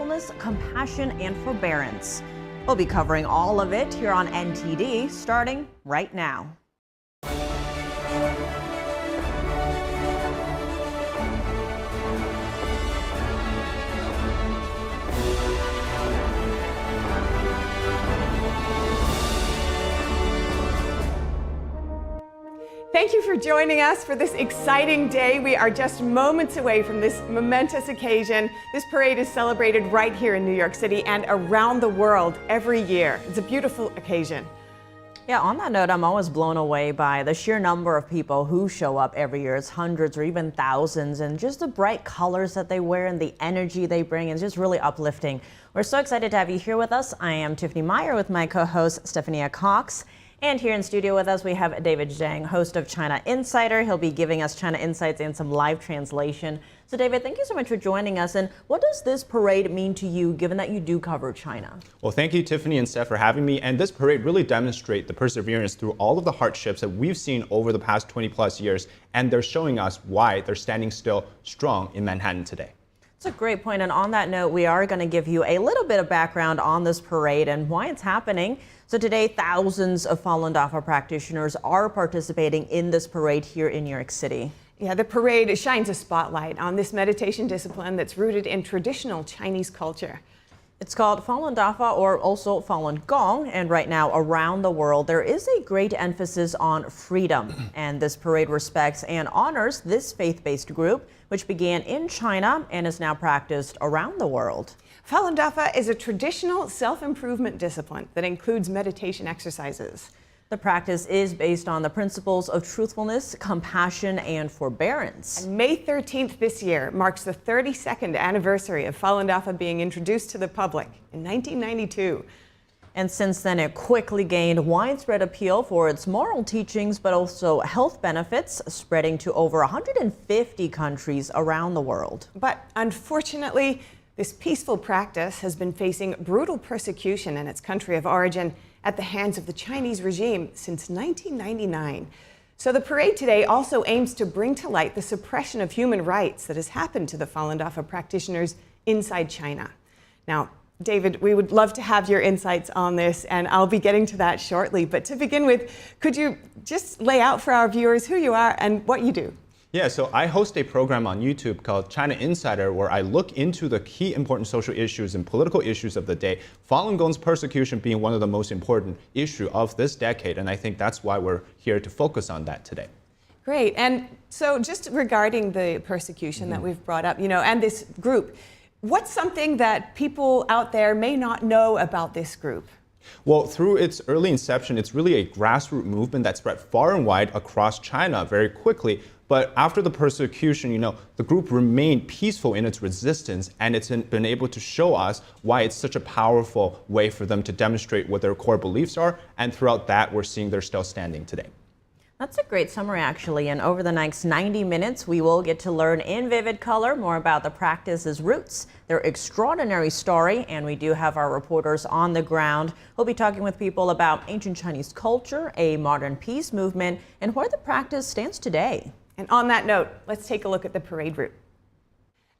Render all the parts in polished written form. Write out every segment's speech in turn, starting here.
truthfulness, compassion, and forbearance. We'll be covering all of it here on NTD, starting right now. Thank you for joining us for this exciting day. We are just moments away from this momentous occasion. This parade is celebrated right here in New York City and around the world every year. It's a beautiful occasion. Yeah, on that note, I'm always blown away by the sheer number of people who show up every year. It's hundreds or even thousands, and just the bright colors that they wear and the energy they bring is just really uplifting. We're so excited to have you here with us. I am Tiffany Meyer with my co-host Stephania Cox. And here in studio with us, we have David Jiang, host of China Insider. He'll be giving us China insights and some live translation. So David, thank you so much for joining us. And what does this parade mean to you, given that you do cover China? Well, thank you, Tiffany and Steph, for having me. And this parade really demonstrates the perseverance through all of the hardships that we've seen over the past 20 plus years. And they're showing us why they're standing still strong in Manhattan today. It's a great point. And on that note, we are going to give you a little bit of background on this parade and why it's happening. So today, thousands of Falun Dafa practitioners are participating in this parade here in New York City. Yeah, the parade shines a spotlight on this meditation discipline that's rooted in traditional Chinese culture. It's called Falun Dafa, or also Falun Gong, and right now around the world there is a great emphasis on freedom, and this parade respects and honors this faith-based group, which began in China and is now practiced around the world. Falun Dafa is a traditional self-improvement discipline that includes meditation exercises. The practice is based on the principles of truthfulness, compassion, and forbearance. And May 13th this year marks the 32nd anniversary of Falun Dafa being introduced to the public in 1992. And since then, it quickly gained widespread appeal for its moral teachings, but also health benefits, spreading to over 150 countries around the world. But unfortunately, this peaceful practice has been facing brutal persecution in its country of origin at the hands of the Chinese regime since 1999. So the parade today also aims to bring to light the suppression of human rights that has happened to the Falun Dafa practitioners inside China. Now, David, we would love to have your insights on this, and I'll be getting to that shortly. But to begin with, could you just lay out for our viewers who you are and what you do? Yeah, so I host a program on YouTube called China Insider, where I look into the key important social issues and political issues of the day, Falun Gong's persecution being one of the most important issues of this decade. And I think that's why we're here to focus on that today. Great. And so just regarding the persecution that we've brought up, and this group, what's something that people out there may not know about this group? Well, through its early inception, it's really a grassroots movement that spread far and wide across China very quickly. But after the persecution, the group remained peaceful in its resistance, and it's been able to show us why it's such a powerful way for them to demonstrate what their core beliefs are. And throughout that, we're seeing they're still standing today. That's a great summary, actually. And over the next 90 minutes, we will get to learn in vivid color more about the practice's roots, their extraordinary story, and we do have our reporters on the ground. We'll be talking with people about ancient Chinese culture, a modern peace movement, and where the practice stands today. And on that note, let's take a look at the parade route.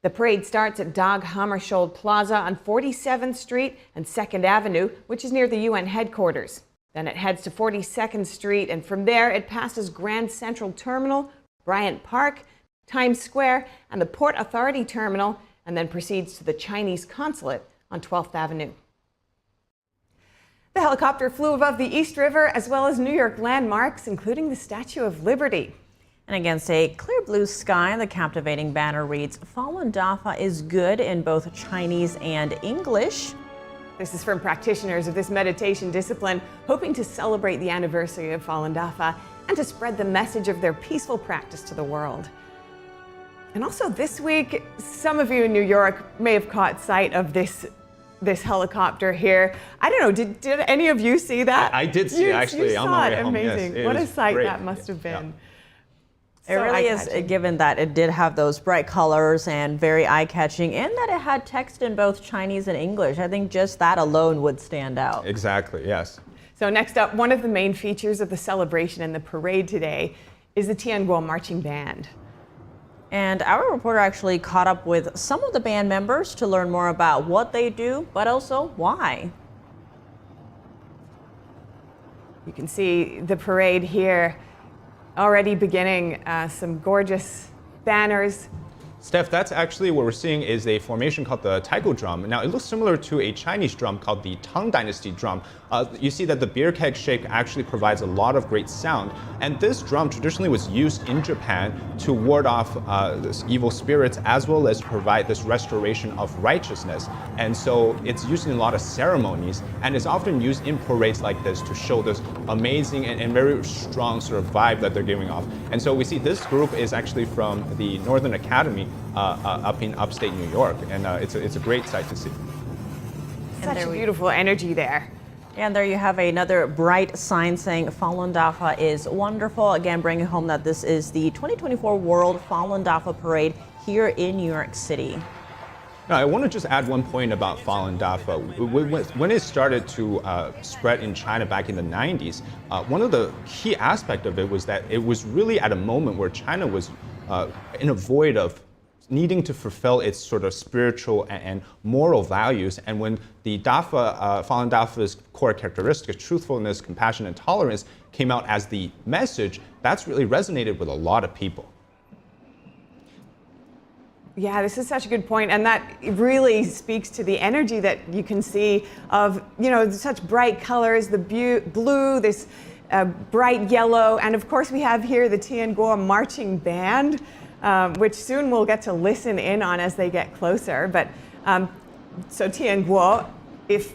The parade starts at Dag Hammarskjöld Plaza on 47th Street and 2nd Avenue, which is near the UN headquarters. Then it heads to 42nd Street, and from there it passes Grand Central Terminal, Bryant Park, Times Square, and the Port Authority Terminal, and then proceeds to the Chinese Consulate on 12th Avenue. The helicopter flew above the East River as well as New York landmarks, including the Statue of Liberty. And against a clear blue sky, the captivating banner reads, Falun Dafa is good in both Chinese and English. This is from practitioners of this meditation discipline, hoping to celebrate the anniversary of Falun Dafa and to spread the message of their peaceful practice to the world. And also this week, some of you in New York may have caught sight of this helicopter here. I don't know, did any of you see that? I did see it, actually. You on saw my it, way home. amazing. Yes, what a sight great. that must have been. Yeah. It really is, given that it did have those bright colors and very eye-catching, and that it had text in both Chinese and English. I think just that alone would stand out. Exactly, yes. So next up, one of the main features of the celebration and the parade today is the Tianguo Marching Band. And our reporter actually caught up with some of the band members to learn more about what they do, but also why. You can see the parade here already beginning, some gorgeous banners. Steph, that's actually what we're seeing is a formation called the taiko drum. Now, it looks similar to a Chinese drum called the Tang Dynasty drum. You see that the beer keg shake actually provides a lot of great sound. And this drum traditionally was used in Japan to ward off this evil spirits, as well as provide this restoration of righteousness. And so it's used in a lot of ceremonies, and it's often used in parades like this to show this amazing and very strong sort of vibe that they're giving off. And so we see this group is actually from the Northern Academy up in upstate New York, and it's a great sight to see. Such a beautiful energy there. And there you have another bright sign saying Falun Dafa is wonderful. Again, bringing home that this is the 2024 World Falun Dafa Parade here in New York City. Now, I want to just add one point about Falun Dafa. When it started to spread in China back in the 90s, one of the key aspects of it was that it was really at a moment where China was in a void of needing to fulfill its sort of spiritual and moral values. And when the Falun Dafa's core characteristics, truthfulness, compassion, and tolerance, came out as the message, that's really resonated with a lot of people. Yeah, this is such a good point, and that really speaks to the energy that you can see of, such bright colors, the blue, this bright yellow, and of course we have here the Tianguo marching band, which soon we'll get to listen in on as they get closer. But so Tianguo,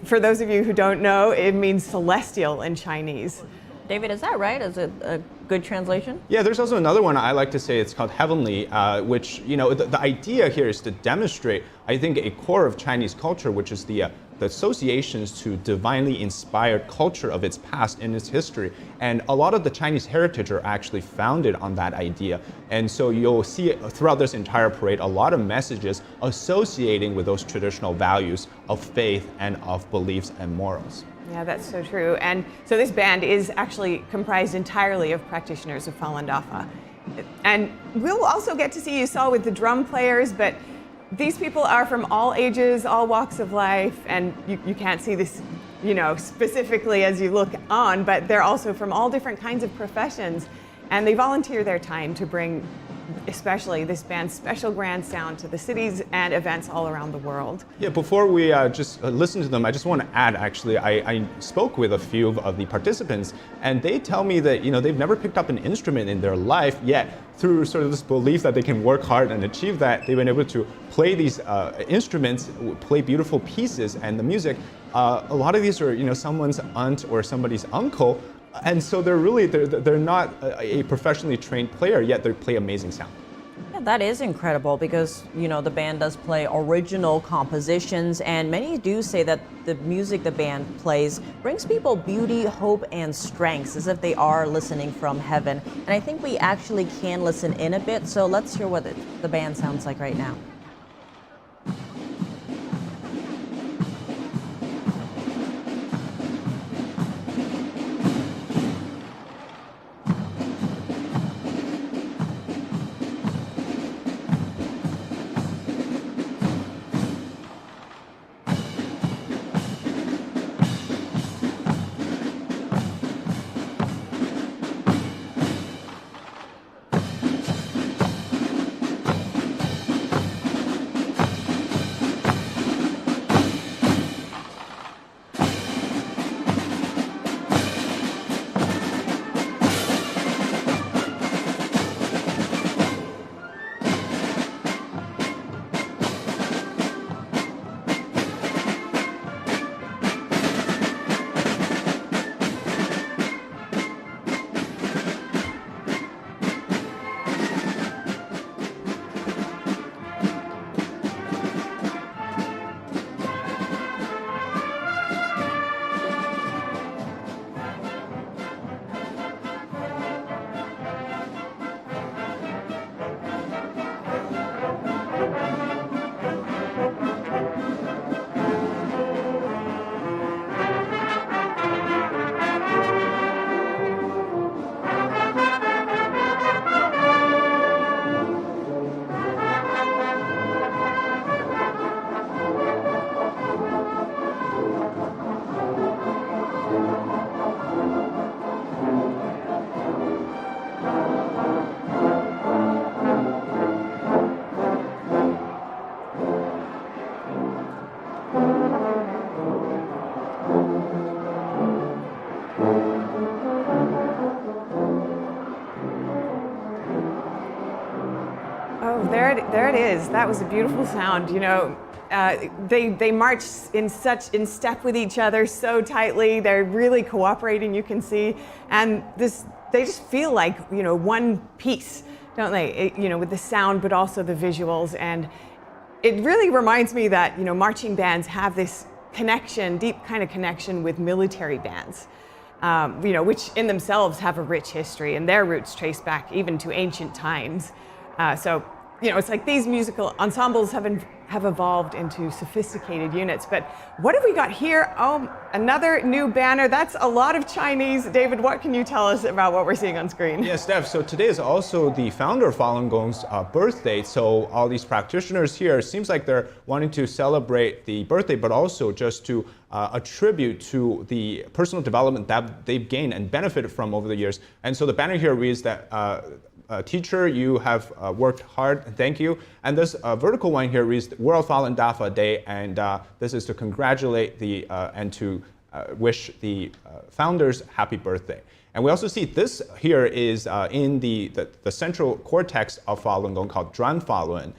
for those of you who don't know, it means celestial in Chinese. David, is that right? Is it a good translation? Yeah, there's also another one I like to say. It's called heavenly, which, the idea here is to demonstrate, I think, a core of Chinese culture, which is the associations to divinely inspired culture of its past and its history. And a lot of the Chinese heritage are actually founded on that idea. And so you'll see throughout this entire parade a lot of messages associating with those traditional values of faith and of beliefs and morals. Yeah, that's so true. And so this band is actually comprised entirely of practitioners of Falun Dafa. And we'll also get to see, you saw with the drum players, but these people are from all ages, all walks of life, and you can't see this, specifically as you look on, but they're also from all different kinds of professions, and they volunteer their time to bring, especially this band's special grand sound to the cities and events all around the world. Yeah, before we just listen to them, I just want to add, actually, I spoke with a few of the participants, and they tell me that, they've never picked up an instrument in their life, yet through sort of this belief that they can work hard and achieve that, they've been able to play these instruments, play beautiful pieces, and the music. A lot of these are, someone's aunt or somebody's uncle, and so they're not a professionally trained player, yet they play amazing sound. Yeah, that is incredible because, the band does play original compositions, and many do say that the music the band plays brings people beauty, hope, and strength, as if they are listening from heaven. And I think we actually can listen in a bit, so let's hear what the band sounds like right now. Oh, there it is. That was a beautiful sound. You know, they march in step with each other so tightly. They're really cooperating, you can see, and they just feel like, you know, one piece, don't they? You know, with the sound, but also the visuals. And it really reminds me that, you know, marching bands have this connection, deep kind of connection with military bands. You know, which in themselves have a rich history, and their roots trace back even to ancient times. So, you know, it's like these musical ensembles have evolved into sophisticated units. But what have we got here? Oh, another new banner. That's a lot of Chinese. David, what can you tell us about what we're seeing on screen? Yeah, Steph, so today is also the founder of Falun Gong's birthday. So all these practitioners here, it seems like they're wanting to celebrate the birthday, but also just to attribute to the personal development that they've gained and benefited from over the years. And so the banner here reads that, teacher, you have worked hard, thank you. And this vertical one here reads World Falun Dafa Day, and this is to congratulate and to wish the founders happy birthday. And we also see this here is in the central core text of Falun Gong called Zhuan Falun.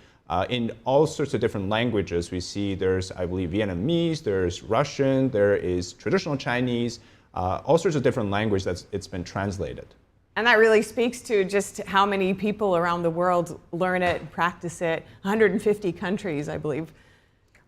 In all sorts of different languages. We see there's, I believe, Vietnamese, there's Russian, there is traditional Chinese, all sorts of different languages that it's been translated. And that really speaks to just how many people around the world learn it and practice it. 150 countries, I believe.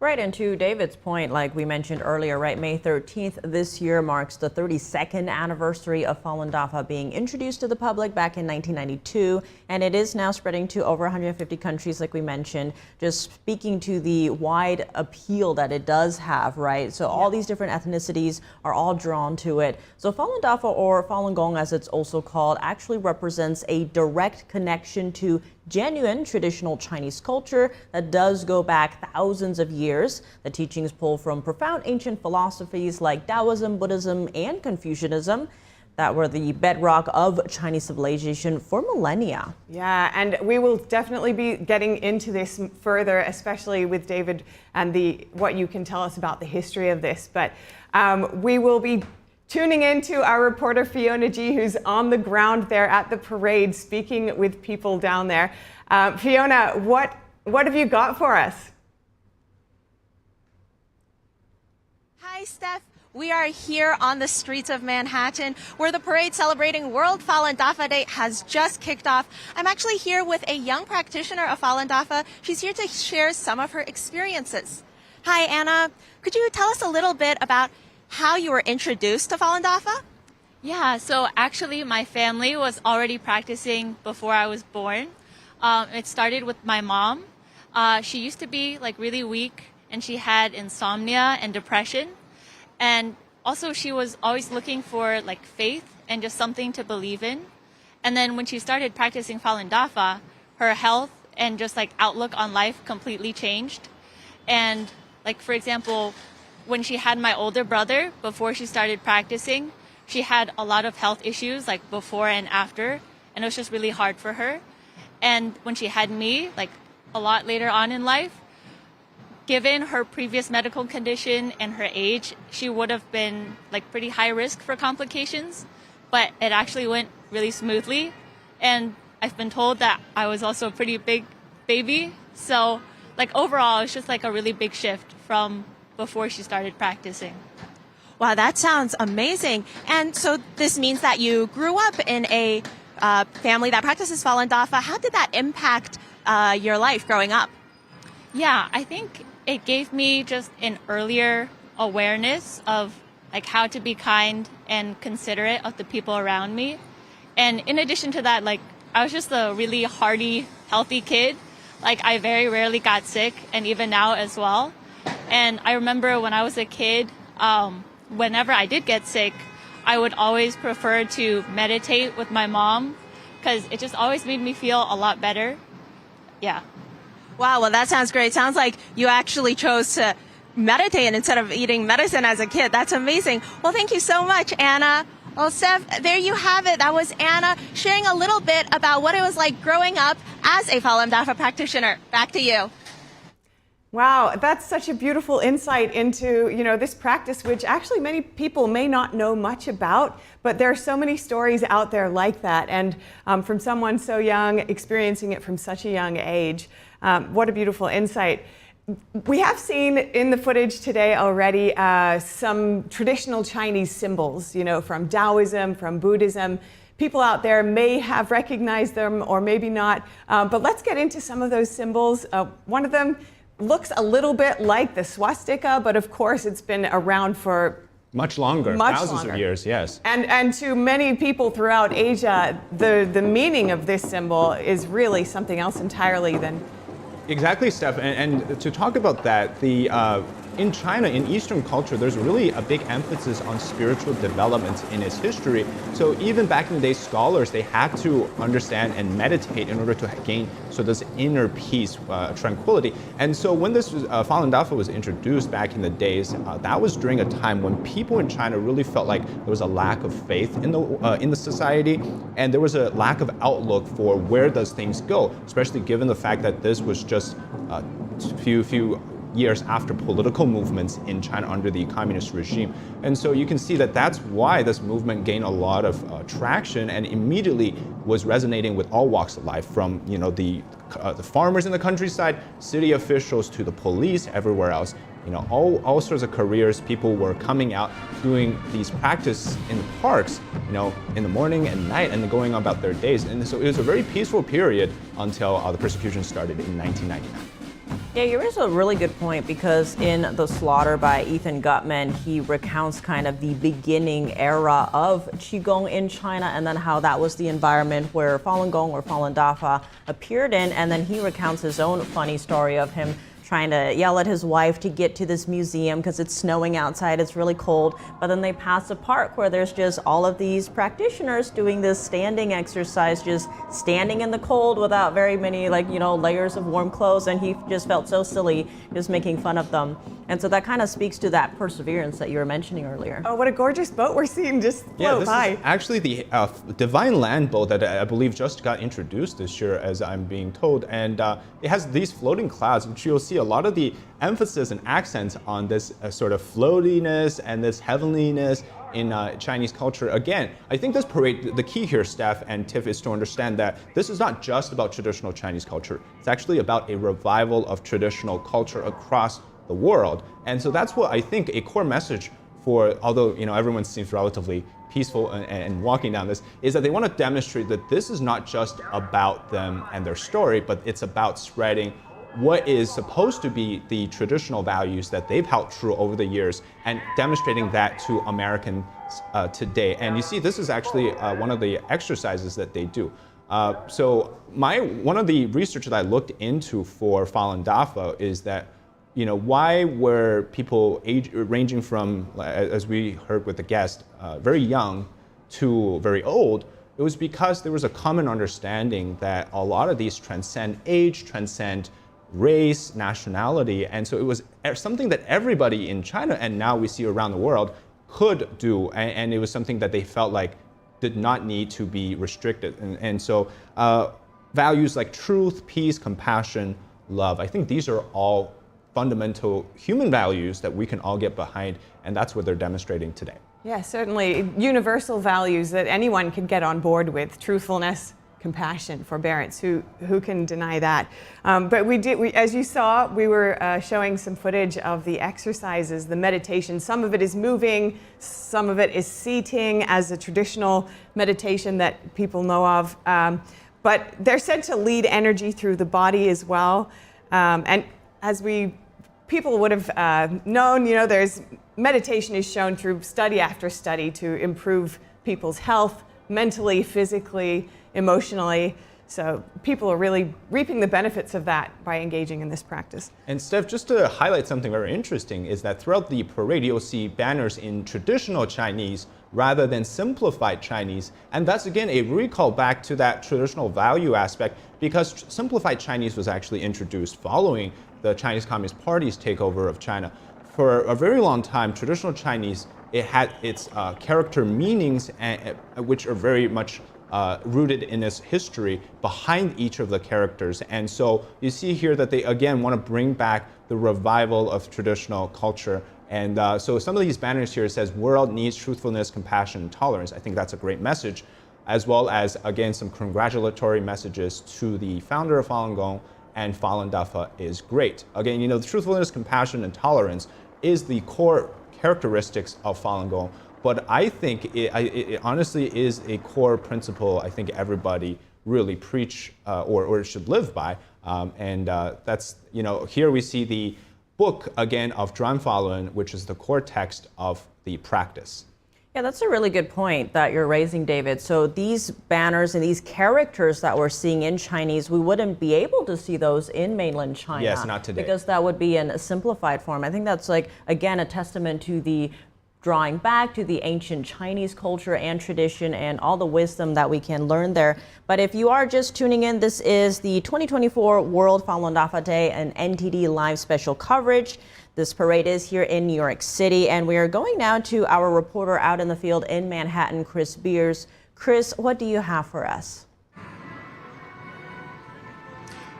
Right, and to David's point, like we mentioned earlier, right, May 13th this year marks the 32nd anniversary of Falun Dafa being introduced to the public back in 1992, and it is now spreading to over 150 countries, like we mentioned, just speaking to the wide appeal that it does have, right? So all these different ethnicities are all drawn to it. So Falun Dafa, or Falun Gong as it's also called, actually represents a direct connection to genuine traditional Chinese culture that does go back thousands of years. The teachings pull from profound ancient philosophies like Taoism, Buddhism, and Confucianism that were the bedrock of Chinese civilization for millennia. Yeah, and we will definitely be getting into this further, especially with David and what you can tell us about the history of this. But we will be tuning in to our reporter Fiona G, who's on the ground there at the parade, speaking with people down there. Fiona, what have you got for us? Hi, Steph. We are here on the streets of Manhattan, where the parade celebrating World Falun Dafa Day has just kicked off. I'm actually here with a young practitioner of Falun Dafa. She's here to share some of her experiences. Hi, Anna. Could you tell us a little bit about how you were introduced to Falun Dafa? Yeah, so actually my family was already practicing before I was born. It started with my mom. She used to be like really weak, and she had insomnia and depression. And also she was always looking for like faith and just something to believe in. And then when she started practicing Falun Dafa, her health and just like outlook on life completely changed. And like, for example, when she had my older brother, before she started practicing, she had a lot of health issues like before and after, and it was just really hard for her. And when she had me, like a lot later on in life, given her previous medical condition and her age, she would have been like pretty high risk for complications, but it actually went really smoothly. And I've been told that I was also a pretty big baby. So like overall, it's just like a really big shift from before she started practicing. Wow, that sounds amazing. And so this means that you grew up in a family that practices Falun Dafa. How did that impact your life growing up? Yeah, I think it gave me just an earlier awareness of like how to be kind and considerate of the people around me. And in addition to that, like I was just a really hearty, healthy kid. Like I very rarely got sick, and even now as well. And I remember when I was a kid, whenever I did get sick, I would always prefer to meditate with my mom because it just always made me feel a lot better. Yeah. Wow, well, that sounds great. Sounds like you actually chose to meditate instead of eating medicine as a kid. That's amazing. Well, thank you so much, Anna. Well, Steph, there you have it. That was Anna sharing a little bit about what it was like growing up as a Falun Dafa practitioner. Back to you. Wow, that's such a beautiful insight into, this practice, which actually many people may not know much about, but there are so many stories out there like that. And from someone so young, experiencing it from such a young age, what a beautiful insight. We have seen in the footage today already some traditional Chinese symbols, from Taoism, from Buddhism. People out there may have recognized them or maybe not, but let's get into some of those symbols. One of them looks a little bit like the swastika, but of course it's been around for much longer, thousands of years, yes. And to many people throughout Asia, the meaning of this symbol is really something else entirely than... Exactly, Steph. And to talk about that, in China, in Eastern culture, there's really a big emphasis on spiritual development in its history. So even back in the day, scholars, they had to understand and meditate in order to gain this inner peace, tranquility. And so when this Falun Dafa was introduced back in the days, that was during a time when people in China really felt like there was a lack of faith in the society, and there was a lack of outlook for where does things go, especially given the fact that this was just a few years after political movements in China under the communist regime. And so you can see that that's why this movement gained a lot of traction and immediately was resonating with all walks of life, from the farmers in the countryside, city officials, to the police, everywhere else. All sorts of careers, people were coming out doing these practice in the parks, in the morning and night, and going about their days. And so it was a very peaceful period until the persecution started in 1999. Yeah, you raise a really good point, because in The Slaughter by Ethan Gutman, he recounts kind of the beginning era of Qigong in China, and then how that was the environment where Falun Gong or Falun Dafa appeared in. And then he recounts his own funny story of him trying to yell at his wife to get to this museum because it's snowing outside, it's really cold. But then they pass a park where there's just all of these practitioners doing this standing exercise, just standing in the cold without very many layers of warm clothes. And he just felt so silly just making fun of them. And so that kind of speaks to that perseverance that you were mentioning earlier. Oh, what a gorgeous boat we're seeing just float by. This is actually the Divine Land boat that I believe just got introduced this year, as I'm being told. And it has these floating clouds, which you'll see a lot of the emphasis and accents on this sort of floatiness and this heavenliness in Chinese culture. Again, I think this parade, the key here, Steph and Tiff, is to understand that this is not just about traditional Chinese culture. It's actually about a revival of traditional culture across the world. And so that's what I think a core message for, although everyone seems relatively peaceful and walking down this, is that they want to demonstrate that this is not just about them and their story, but it's about spreading what is supposed to be the traditional values that they've held true over the years, and demonstrating that to Americans today. And you see, this is actually one of the exercises that they do. So one of the research that I looked into for Falun Dafa is that why were people ranging from, as we heard with the guest, very young to very old? It was because there was a common understanding that a lot of these transcend age, transcend race, nationality, and so it was something that everybody in China, and now we see around the world, could do, and it was something that they felt like did not need to be restricted. And so values like truth, peace, compassion, love, I think these are all fundamental human values that we can all get behind, and that's what they're demonstrating today. Yeah, certainly universal values that anyone can get on board with: truthfulness, compassion, forbearance. Who can deny that? But as you saw, we were showing some footage of the exercises, the meditation. Some of it is moving, some of it is seating, as a traditional meditation that people know of. But they're said to lead energy through the body as well. And as people would have known, there's meditation is shown through study after study to improve people's health, mentally, physically, emotionally. So people are really reaping the benefits of that by engaging in this practice. And Steph, just to highlight something very interesting, is that throughout the parade, you'll see banners in traditional Chinese rather than simplified Chinese. And that's, again, a recall back to that traditional value aspect, because simplified Chinese was actually introduced following the Chinese Communist Party's takeover of China. For a very long time, traditional Chinese, it had its character meanings, which are very much rooted in its history behind each of the characters. And so you see here that they, again, want to bring back the revival of traditional culture. And so some of these banners here says, world needs truthfulness, compassion, and tolerance. I think that's a great message, as well as, again, some congratulatory messages to the founder of Falun Gong, and Falun Dafa is great. Again, you know, the truthfulness, compassion, and tolerance is the core characteristics of Falun Gong, but I think it honestly is a core principle I think everybody really preach or should live by. That's, you know, here we see the book, again, of Zhuan Falun, which is the core text of the practice. Yeah, that's a really good point that you're raising, David. So these banners and these characters that we're seeing in Chinese, we wouldn't be able to see those in mainland China. Yes, not today. Because that would be in a simplified form. I think that's, like, again, a testament to the drawing back to the ancient Chinese culture and tradition and all the wisdom that we can learn there. But if you are just tuning in, this is the 2024 World Falun Dafa Day and NTD live special coverage. This parade is here in New York City, and we are going now to our reporter out in the field in Manhattan, Chris Beers. Chris, what do you have for us?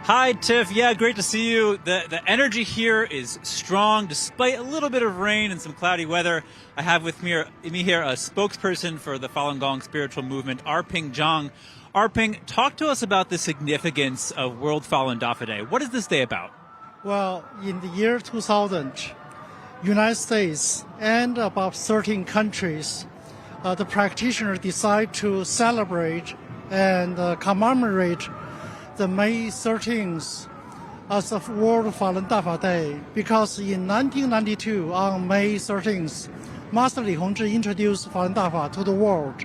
Hi, Tiff. Yeah, great to see you. The energy here is strong, despite a little bit of rain and some cloudy weather. I have with me here a spokesperson for the Falun Gong spiritual movement, Arping Jiang. Arping, talk to us about the significance of World Falun Dafa Day. What is this day about? Well, in the year 2000, United States and about 13 countries, the practitioners decide to celebrate and commemorate the May 13th as a World Falun Dafa Day, because in 1992, on May 13th, Master Li Hongzhi introduced Falun Dafa to the world.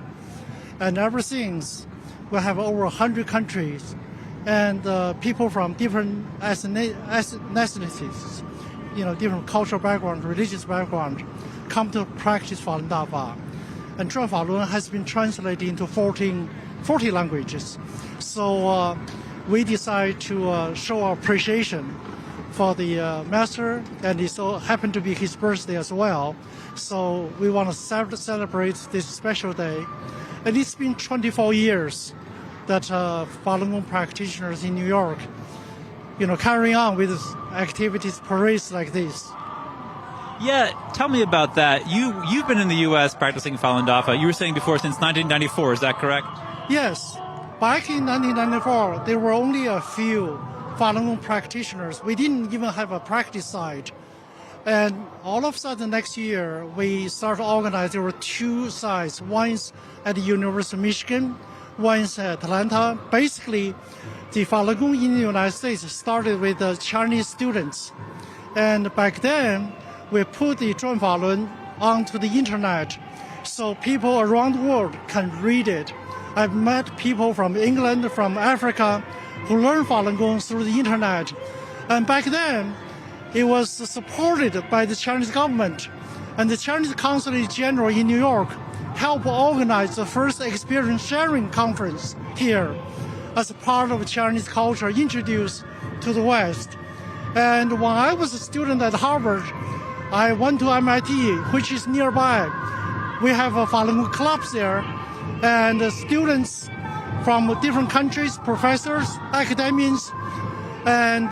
And ever since, we have over 100 countries and people from different ethnicities, you know, different cultural background, religious background, come to practice Falun Dafa. And Zhuan Falun has been translated into 40 languages. So we decide to show our appreciation for the master, and it so happened to be his birthday as well. So we want to celebrate this special day. And it's been 24 years that Falun Gong practitioners in New York, you know, carrying on with activities, parades like this. Yeah, tell me about that. You've been in the U.S. practicing Falun Dafa. You were saying before since 1994, is that correct? Yes. Back in 1994, there were only a few Falun Gong practitioners. We didn't even have a practice site. And all of a sudden next year, we started organizing. There were two sites. One's at the University of Michigan, one's at Atlanta. Basically, the Falun Gong in the United States started with the Chinese students. And back then, we put the Zhuan Falun onto the internet so people around the world can read it. I've met people from England, from Africa, who learned Falun Gong through the internet. And back then, it was supported by the Chinese government. And the Chinese Consulate General in New York helped organize the first experience sharing conference here as a part of Chinese culture introduced to the West. And when I was a student at Harvard, I went to MIT, which is nearby. We have a Falun Gong clubs there, and students from different countries, professors, academics, and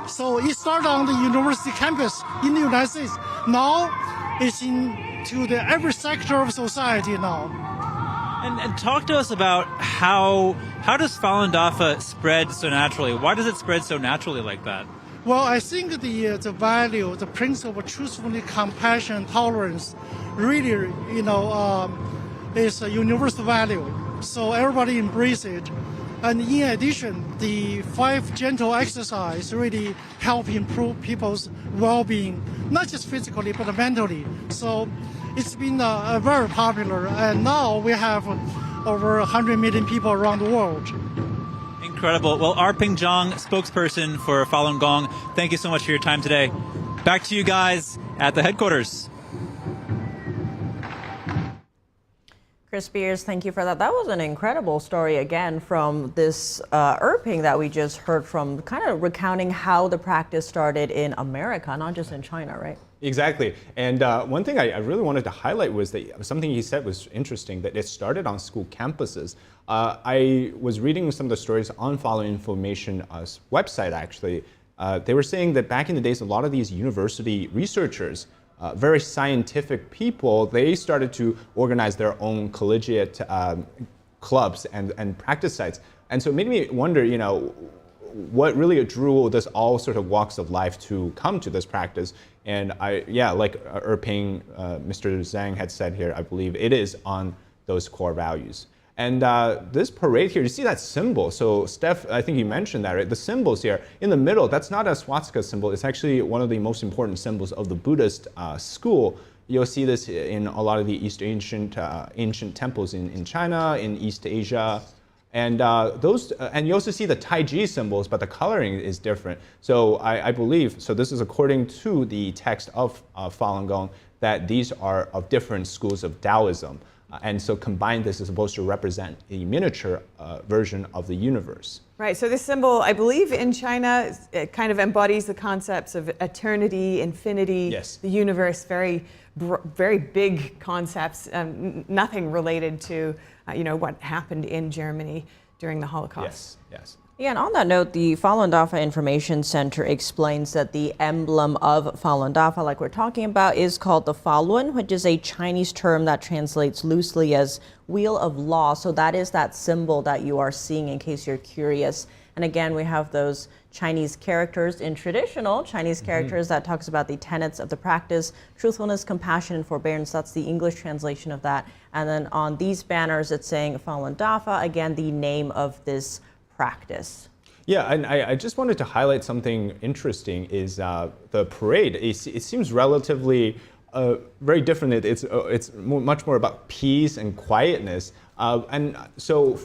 so it started on the university campus in the United States. Now it's into every sector of society now. And talk to us about how does Falun Dafa spread so naturally? Why does it spread so naturally like that? Well, I think the value, the principle of truthfulness, compassion, tolerance, really, is a universal value. So everybody embrace it. And in addition, the 5 gentle exercise really help improve people's well-being, not just physically, but mentally. So it's been very popular. And now we have over 100 million people around the world. Incredible. Well, Arping Jiang, spokesperson for Falun Gong, thank you so much for your time today. Back to you guys at the headquarters. Chris Beers, thank you for that. That was an incredible story again from this Erping that we just heard from, kind of recounting how the practice started in America, not just in China, right? Exactly. And one thing I really wanted to highlight was that something he said was interesting, that it started on school campuses. I was reading some of the stories on Falun Information's website, actually. They were saying that back in the days, a lot of these university researchers, very scientific people, they started to organize their own collegiate clubs and practice sites. And so it made me wonder, you know, what really drew this all sort of walks of life to come to this practice. And like Erping, Mr. Zhang had said here, I believe it is on those core values. And this parade here, you see that symbol. So Steph, I think you mentioned that, right? The symbols here in the middle, that's not a swastika symbol. It's actually one of the most important symbols of the Buddhist school. You'll see this in a lot of the ancient temples in China, in East Asia. And and you also see the Taiji symbols, but the coloring is different. So I believe, so this is according to the text of Falun Gong, that these are of different schools of Taoism. And so combined, this is supposed to represent a miniature version of the universe. Right, so this symbol, I believe in China, it kind of embodies the concepts of eternity, infinity, Yes. the universe, very big concepts, nothing related to what happened in Germany during the Holocaust. Yes. Yeah, and on that note, the Falun Dafa Information Center explains that the emblem of Falun Dafa, like we're talking about, is called the Falun, which is a Chinese term that translates loosely as wheel of law. So that is that symbol that you are seeing, in case you're curious. And again, we have those Chinese characters in traditional Chinese characters that talks about the tenets of the practice: truthfulness, compassion, and forbearance. That's the English translation of that. And then on these banners, it's saying Falun Dafa, again, the name of this practice. Yeah, and I just wanted to highlight something interesting is the parade. It seems relatively very different. It's much more about peace and quietness. And so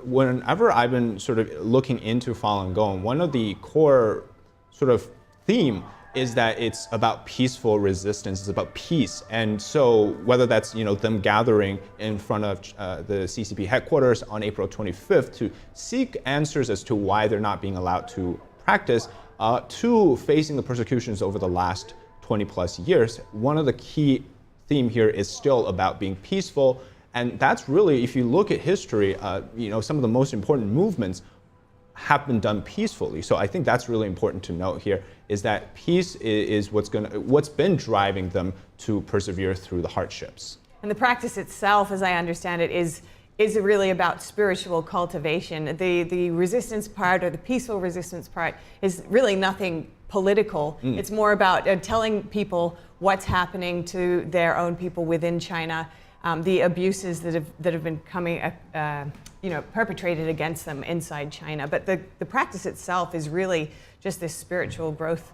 whenever I've been sort of looking into Falun Gong, one of the core sort of theme is that it's about peaceful resistance, it's about peace. And so whether that's them gathering in front of the CCP headquarters on April 25th to seek answers as to why they're not being allowed to practice, to facing the persecutions over the last 20 plus years, one of the key theme here is still about being peaceful. And that's really, if you look at history, some of the most important movements have been done peacefully. So I think that's really important to note here, is that peace is what's been driving them to persevere through the hardships. And the practice itself, as I understand it, is really about spiritual cultivation. The resistance part, or the peaceful resistance part, is really nothing political. It's more about telling people what's happening to their own people within China, the abuses that have been coming perpetrated against them inside China. But the practice itself is really just this spiritual growth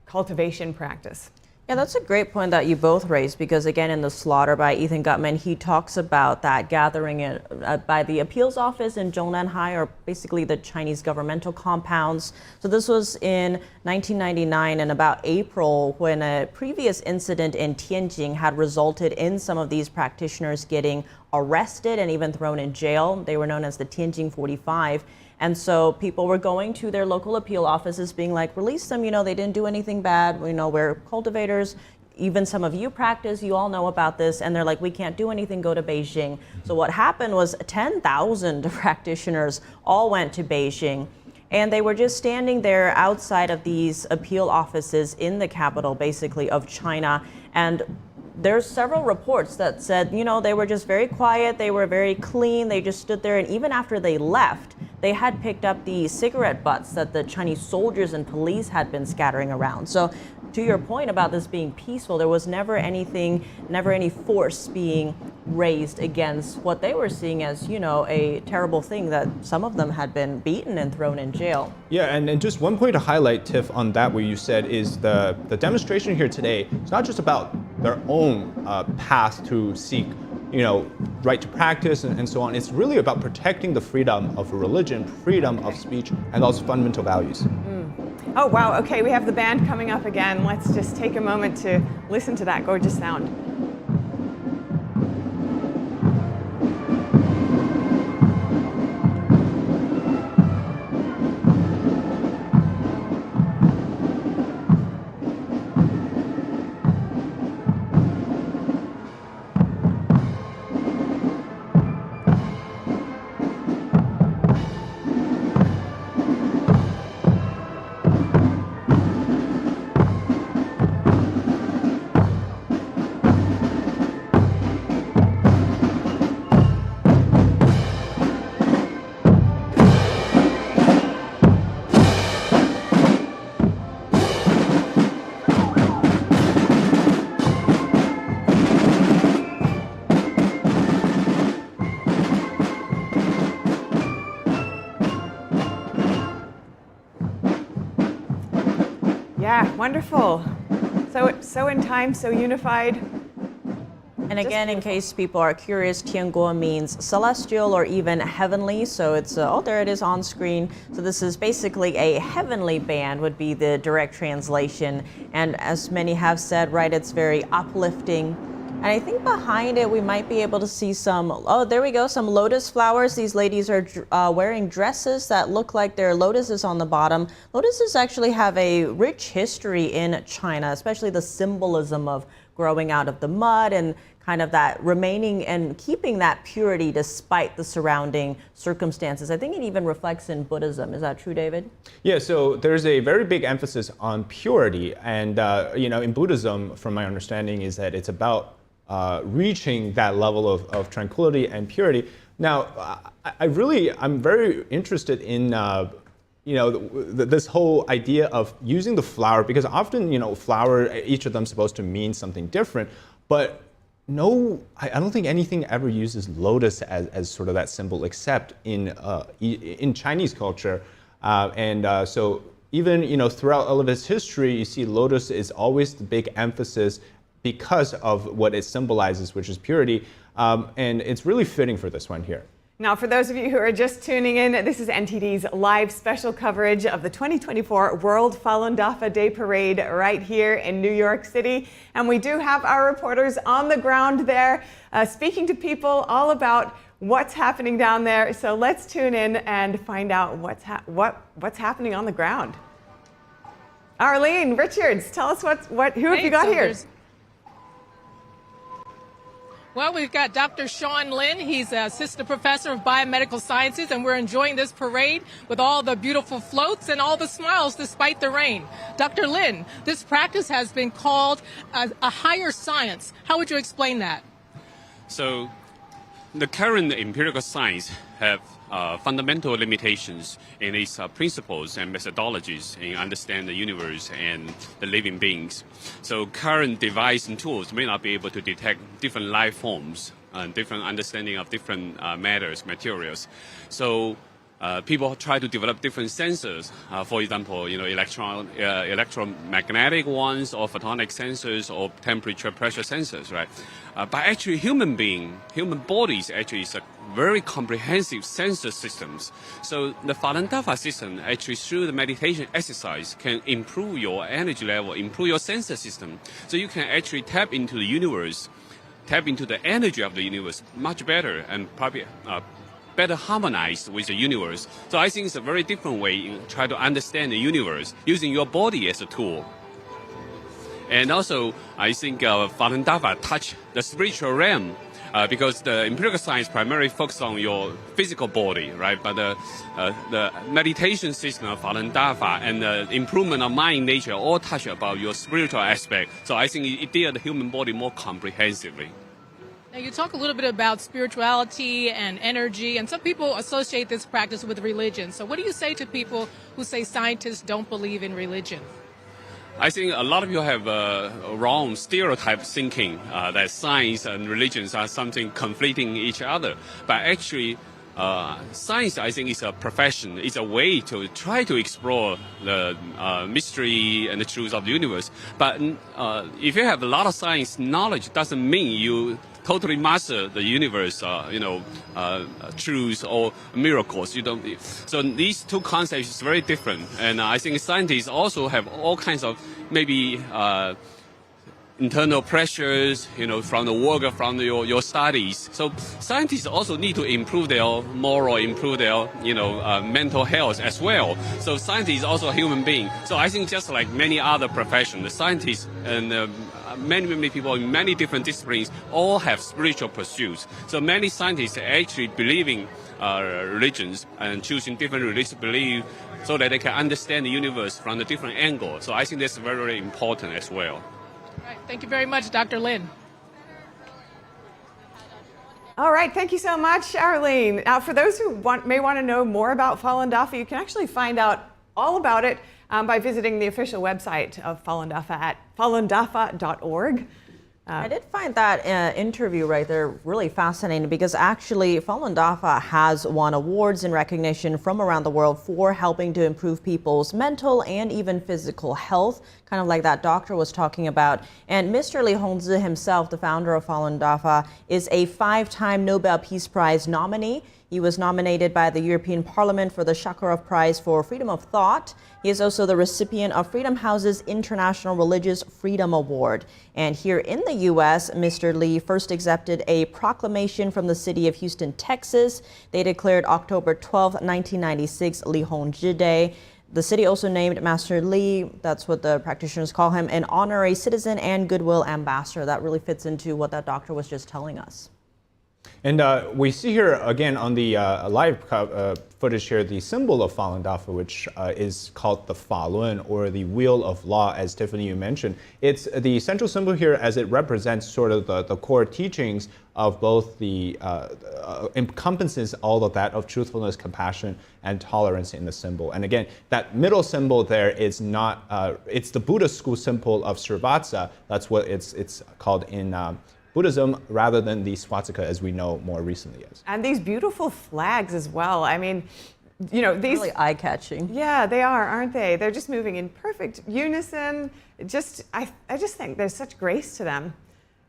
cultivation practice. Yeah, that's a great point that you both raised, because again, in The Slaughter by Ethan Gutman, he talks about that gathering by the appeals office in Zhongnanhai, or basically the Chinese governmental compounds. So this was in 1999, and about April, when a previous incident in Tianjin had resulted in some of these practitioners getting arrested and even thrown in jail. They were known as the Tianjin 45. And so people were going to their local appeal offices being like, release them, they didn't do anything bad, we're cultivators, even some of you practice, you all know about this. And they're like, we can't do anything, go to Beijing. So what happened was 10,000 practitioners all went to Beijing, and they were just standing there outside of these appeal offices in the capital, basically, of China. And there's several reports that said, they were just very quiet, they were very clean, they just stood there, and even after they left, they had picked up the cigarette butts that the Chinese soldiers and police had been scattering around. So to your point about this being peaceful, there was never any force being raised against what they were seeing as, a terrible thing, that some of them had been beaten and thrown in jail. Yeah, and just one point to highlight, Tiff, on that what you said is the demonstration here today, it's not just about their own path to seek right to practice and so on. It's really about protecting the freedom of religion, freedom of speech, and those fundamental values. Oh, wow. Okay, we have the band coming up again. Let's just take a moment to listen to that gorgeous sound. Wonderful. So in time, so unified. And again, in case people are curious, Tianguo means celestial or even heavenly. So it's, oh, there it is on screen. So this is basically a heavenly band would be the direct translation. And as many have said, right, it's very uplifting. And I think behind it, we might be able to see some, oh, there we go, some lotus flowers. These ladies are wearing dresses that look like they're lotuses on the bottom. Lotuses actually have a rich history in China, especially the symbolism of growing out of the mud and kind of that remaining and keeping that purity despite the surrounding circumstances. I think it even reflects in Buddhism. Is that true, David? Yeah, so there's a very big emphasis on purity. And, in Buddhism, from my understanding, is that it's about reaching that level of tranquility and purity. Now, I'm very interested in this whole idea of using the flower, because often, flower, each of them is supposed to mean something different, but no, I don't think anything ever uses lotus as sort of that symbol, except in Chinese culture. So even, throughout all of its history, you see lotus is always the big emphasis because of what it symbolizes, which is purity. And it's really fitting for this one here. Now, for those of you who are just tuning in, this is NTD's live special coverage of the 2024 World Falun Dafa Day Parade right here in New York City. And we do have our reporters on the ground there speaking to people all about what's happening down there. So let's tune in and find out what's happening on the ground. Arlene Richards, tell us who have you got here? Well, we've got Dr. Sean Lin. He's an assistant professor of biomedical sciences, and we're enjoying this parade with all the beautiful floats and all the smiles despite the rain. Dr. Lin, this practice has been called a higher science. How would you explain that? So, the current empirical science have fundamental limitations in its principles and methodologies in understanding the universe and the living beings. So current devices and tools may not be able to detect different life forms and different understanding of different matters, materials. So people try to develop different sensors, for example, electromagnetic ones or photonic sensors or temperature pressure sensors, right? But actually human bodies actually is a very comprehensive sensor systems. So the Falun Dafa system actually through the meditation exercise can improve your energy level, improve your sensor system. So you can actually tap into the universe, tap into the energy of the universe much better and probably better harmonized with the universe. So I think it's a very different way in trying to understand the universe using your body as a tool. And also, I think Falun Dafa touch the spiritual realm because the empirical science primarily focuses on your physical body, right? But the meditation system of Falun Dafa and the improvement of mind nature all touch about your spiritual aspect. So I think it deals the human body more comprehensively. Now, you talk a little bit about spirituality and energy, and some people associate this practice with religion. So what do you say to people who say scientists don't believe in religion? I think a lot of you have wrong stereotype thinking that science and religions are something conflicting each other. But actually, science, I think, is a profession. It's a way to try to explore the mystery and the truth of the universe. But if you have a lot of science knowledge, doesn't mean you totally master the universe, truths or miracles. You don't. So these two concepts is very different. And I think scientists also have all kinds of maybe internal pressures, from the work, from your studies. So scientists also need to improve their moral, improve their, mental health as well. So scientists also a human being. So I think just like many other professions, the scientists and many people in many different disciplines all have spiritual pursuits. So many scientists are actually believing religions and choosing different religious beliefs so that they can understand the universe from a different angle. So I think that's very, very important as well. All right. Thank you very much, Dr. Lin. All right, thank you so much, Arlene. Now, for those who may want to know more about Falun Dafa, you can actually find out all about it by visiting the official website of Falun Dafa at falundafa.org. I did find that interview right there really fascinating because actually Falun Dafa has won awards and recognition from around the world for helping to improve people's mental and even physical health, kind of like that doctor was talking about. And Mr. Li Hongzhi himself, the founder of Falun Dafa, is a 5-time Nobel Peace Prize nominee. He was nominated by the European Parliament for the Sakharov Prize for Freedom of Thought. He is also the recipient of Freedom House's International Religious Freedom Award. And here in the U.S., Mr. Li first accepted a proclamation from the city of Houston, Texas. They declared October 12, 1996, Li Hongzhi Day. The city also named Master Li, that's what the practitioners call him, an honorary citizen and goodwill ambassador. That really fits into what that doctor was just telling us. And we see here again on the live footage here the symbol of Falun Dafa, which is called the Falun, or the Wheel of Law, as Tiffany, you mentioned. It's the central symbol here as it represents sort of the core teachings of both the encompasses all of that of truthfulness, compassion, and tolerance in the symbol. And again, that middle symbol there is not, it's the Buddhist school symbol of Srivatsa. That's what it's called in Buddhism, rather than the swastika as we know more recently as. And these beautiful flags as well. I mean, you know, these really eye-catching. Yeah, they are, aren't they? They're just moving in perfect unison. I just think there's such grace to them.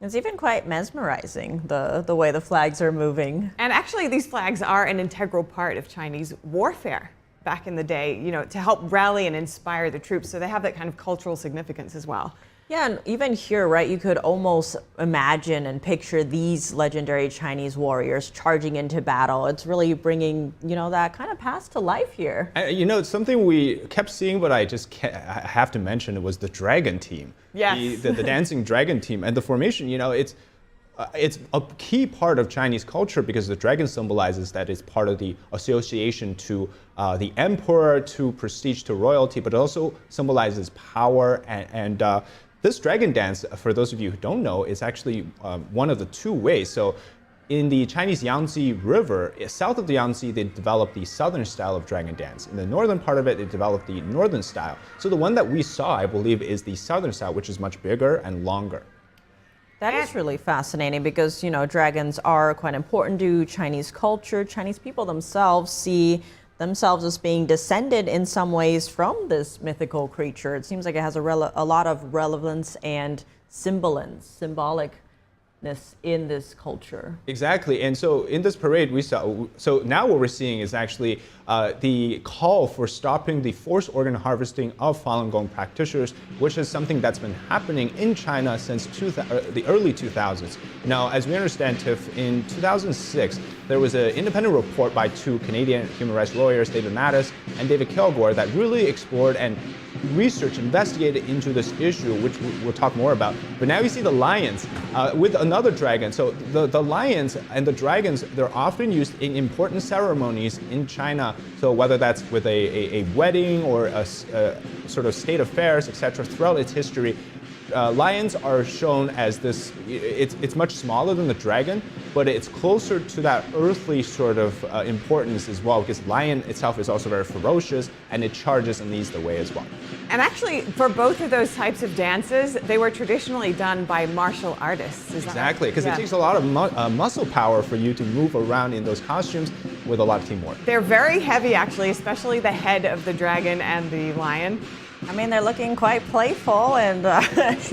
It's even quite mesmerizing, the way the flags are moving. And actually, these flags are an integral part of Chinese warfare back in the day, you know, to help rally and inspire the troops. So they have that kind of cultural significance as well. Yeah, and even here, right, you could almost imagine and picture these legendary Chinese warriors charging into battle. It's really bringing, you know, that kind of past to life here. You know, it's something we kept seeing, but I have to mention, it was the dragon team. Yes. The dancing dragon team. And the formation, you know, it's a key part of Chinese culture because the dragon symbolizes that it's part of the association to the emperor, to prestige, to royalty, but it also symbolizes power and this dragon dance, for those of you who don't know, is actually one of the two ways. So in the Chinese Yangtze River, south of the Yangtze, they developed the southern style of dragon dance. In the northern part of it, they developed the northern style. So the one that we saw, I believe, is the southern style, which is much bigger and longer. That is really fascinating because, you know, dragons are quite important to Chinese culture. Chinese people themselves see themselves as being descended in some ways from this mythical creature. It seems like it has a lot of relevance and symbolicness in this culture. Exactly, and so in this parade we saw, so now what we're seeing is actually the call for stopping the forced organ harvesting of Falun Gong practitioners, which is something that's been happening in China since the early 2000s. Now, as we understand, Tiff, in 2006, there was an independent report by two Canadian human rights lawyers, David Mattis and David Kilgore, that really explored and investigated into this issue, which we'll talk more about. But now you see the lions with another dragon. So the lions and the dragons, they're often used in important ceremonies in China. So whether that's with a wedding or a sort of state affairs, etc., throughout its history, lions are shown as this, it's much smaller than the dragon, but it's closer to that earthly sort of importance as well, because lion itself is also very ferocious and it charges and leads the way as well. And actually, for both of those types of dances, they were traditionally done by martial artists. Exactly, because it takes a lot of muscle power for you to move around in those costumes with a lot of teamwork. They're very heavy, actually, especially the head of the dragon and the lion. I mean, they're looking quite playful, and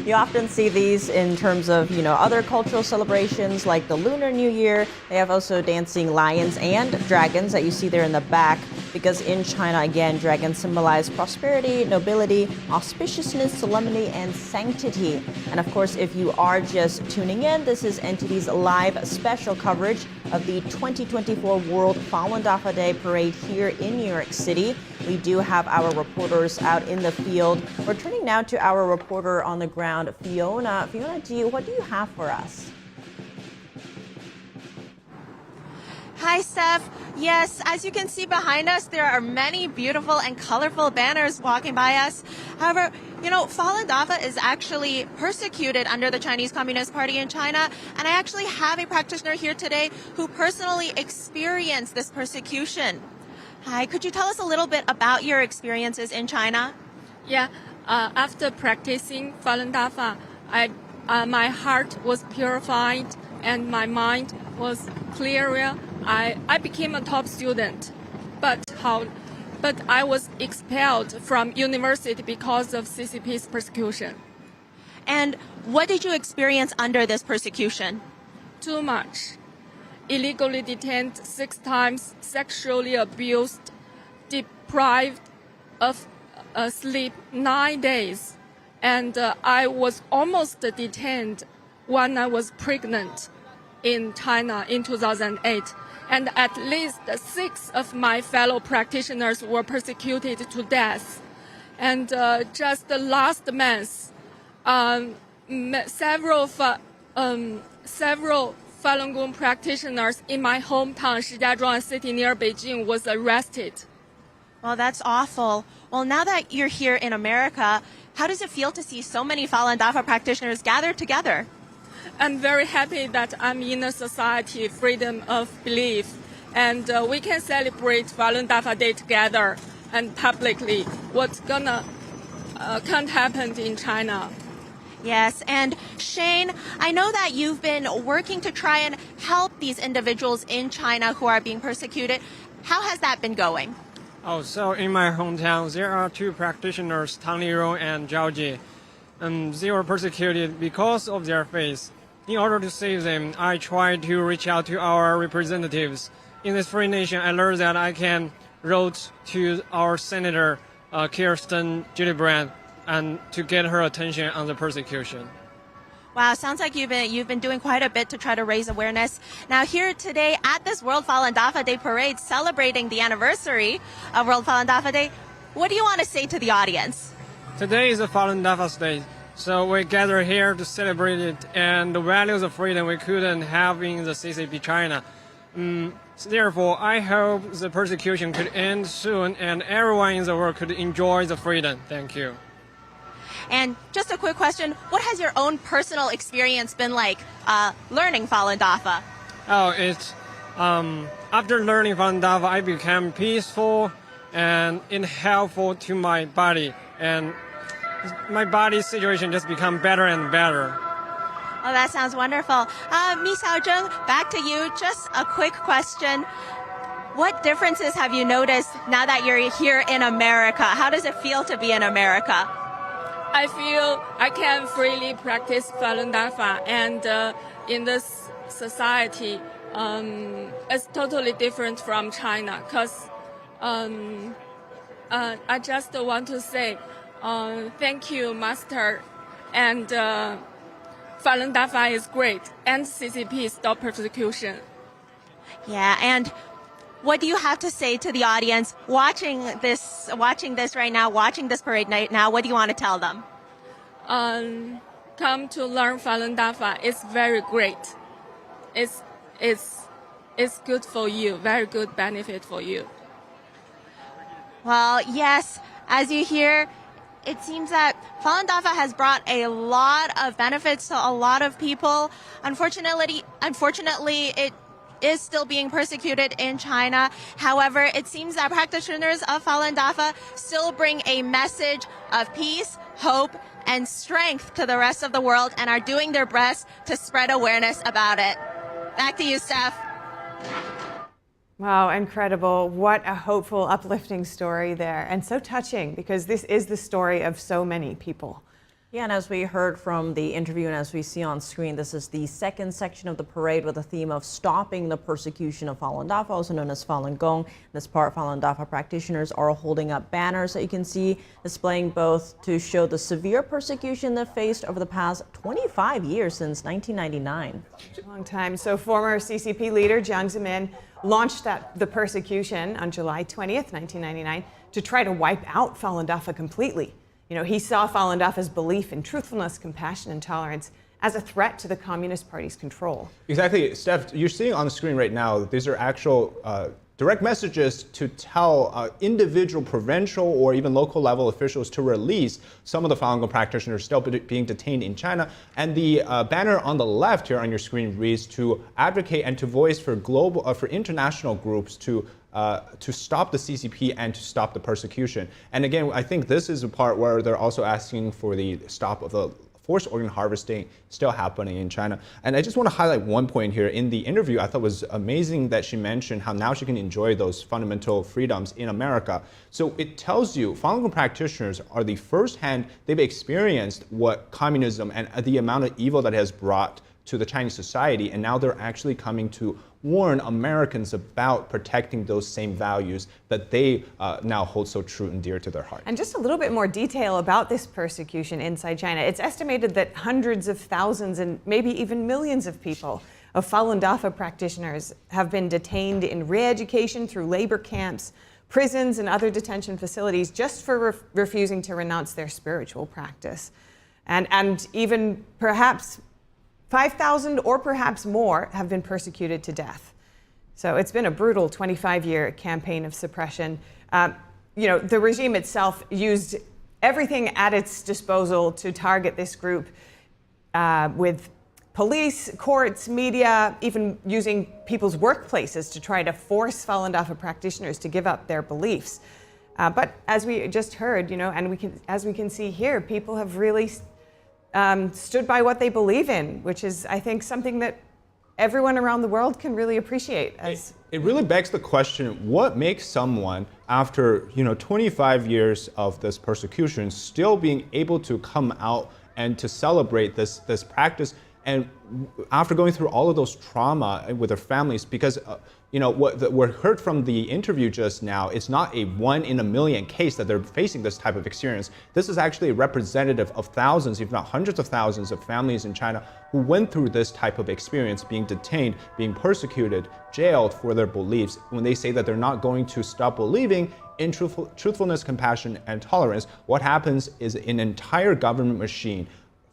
you often see these in terms of, you know, other cultural celebrations like the Lunar New Year. They have also dancing lions and dragons that you see there in the back, because in China, again, dragons symbolize prosperity, nobility, auspiciousness, solemnity, and sanctity. And of course, if you are just tuning in, this is NTD's live special coverage of the 2024 World Falun Dafa Day Parade here in New York City. We do have our reporters out in the field. We're turning now to our reporter on the ground, Fiona. Fiona, what do you have for us? Hi, Steph. Yes, as you can see behind us, there are many beautiful and colorful banners walking by us. However, you know, Falun Dafa is actually persecuted under the Chinese Communist Party in China. And I actually have a practitioner here today who personally experienced this persecution. Hi, could you tell us a little bit about your experiences in China? Yeah, after practicing Falun Dafa, I my heart was purified and my mind was clearer. I became a top student, but I was expelled from university because of CCP's persecution. And what did you experience under this persecution? Too much. Illegally detained 6 times, sexually abused, deprived of sleep 9 days. And I was almost detained when I was pregnant in China in 2008. And at least 6 of my fellow practitioners were persecuted to death. And just last month, several Falun Gong practitioners in my hometown, Shijiazhuang city near Beijing, was arrested. Well, that's awful. Well, now that you're here in America, how does it feel to see so many Falun Dafa practitioners gathered together? I'm very happy that I'm in a society, freedom of belief, and we can celebrate Falun Dafa Day together and publicly. What's can't happen in China. Yes, and Shane, I know that you've been working to try and help these individuals in China who are being persecuted. How has that been going? Oh, so in my hometown, there are 2 practitioners, Tang Lirong and Zhao Ji. They were persecuted because of their faith. In order to save them, I tried to reach out to our representatives. In this free nation, I learned that I can write to our Senator Kirsten Gillibrand and to get her attention on the persecution. Wow, sounds like you've been doing quite a bit to try to raise awareness. Now here today at this World Falun Dafa Day parade celebrating the anniversary of World Falun Dafa Day, what do you want to say to the audience? Today is the Falun Dafa Day, so we gather here to celebrate it and the values of freedom we couldn't have in the CCP China. Therefore, I hope the persecution could end soon and everyone in the world could enjoy the freedom. Thank you. And just a quick question, what has your own personal experience been like learning Falun Dafa? Oh, it's after learning Falun Dafa, I became peaceful and helpful to my body, and my body's situation just become better and better. Oh, that sounds wonderful. Mi Xiaozheng, back to you. Just a quick question. What differences have you noticed now that you're here in America? How does it feel to be in America? I feel I can freely practice Falun Dafa, and in this society, it's totally different from China. Because I just want to say thank you, Master, and Falun Dafa is great, and CCP stop persecution. Yeah, and what do you have to say to the audience watching this right now, watching this parade right now? What do you want to tell them? Come to learn Falun Dafa. It's very great. It's good for you. Very good benefit for you. Well, yes, as you hear, it seems that Falun Dafa has brought a lot of benefits to a lot of people. Unfortunately, it is still being persecuted in China. However, it seems that practitioners of Falun Dafa still bring a message of peace, hope, and strength to the rest of the world and are doing their best to spread awareness about it. Back to you, Steph. Wow, incredible. What a hopeful, uplifting story there. And so touching, because this is the story of so many people. Yeah, and as we heard from the interview and as we see on screen, this is the second section of the parade with the theme of stopping the persecution of Falun Dafa, also known as Falun Gong. In this part, Falun Dafa practitioners are holding up banners that you can see displaying both to show the severe persecution they've faced over the past 25 years since 1999. A long time. So former CCP leader Jiang Zemin launched the persecution on July 20th, 1999, to try to wipe out Falun Dafa completely. You know, he saw Falun Dafa's belief in truthfulness, compassion, and tolerance as a threat to the Communist Party's control. Exactly. Steph, you're seeing on the screen right now, these are actual direct messages to tell individual provincial or even local level officials to release some of the Falun Gong practitioners still being detained in China. And the banner on the left here on your screen reads to advocate and to voice for global, for international groups to stop the CCP and to stop the persecution. And again, I think this is a part where they're also asking for the stop of the forced organ harvesting still happening in China. And I just want to highlight one point here. In the interview, I thought was amazing that she mentioned how now she can enjoy those fundamental freedoms in America. So it tells you Falun Gong practitioners are the first hand they've experienced what communism and the amount of evil that it has brought to the Chinese society, and now they're actually coming to warn Americans about protecting those same values that they now hold so true and dear to their heart. And just a little bit more detail about this persecution inside China. It's estimated that hundreds of thousands and maybe even millions of people, of Falun Dafa practitioners, have been detained in re-education through labor camps, prisons, and other detention facilities just for refusing to renounce their spiritual practice. And even perhaps 5,000 or perhaps more have been persecuted to death. So it's been a brutal 25-year campaign of suppression. The regime itself used everything at its disposal to target this group with police, courts, media, even using people's workplaces to try to force Falun Dafa practitioners to give up their beliefs. But as we just heard, as we can see here, people have really stood by what they believe in, which is, I think, something that everyone around the world can really appreciate. It really begs the question, what makes someone, after 25 years of this persecution, still being able to come out and to celebrate this practice, and after going through all of those trauma with their families? Because what we heard from the interview just now, it's not a 1 in a million case that they're facing this type of experience. This is actually a representative of thousands, if not hundreds of thousands of families in China who went through this type of experience, being detained, being persecuted, jailed for their beliefs. When they say that they're not going to stop believing in truthfulness, compassion, and tolerance, what happens is an entire government machine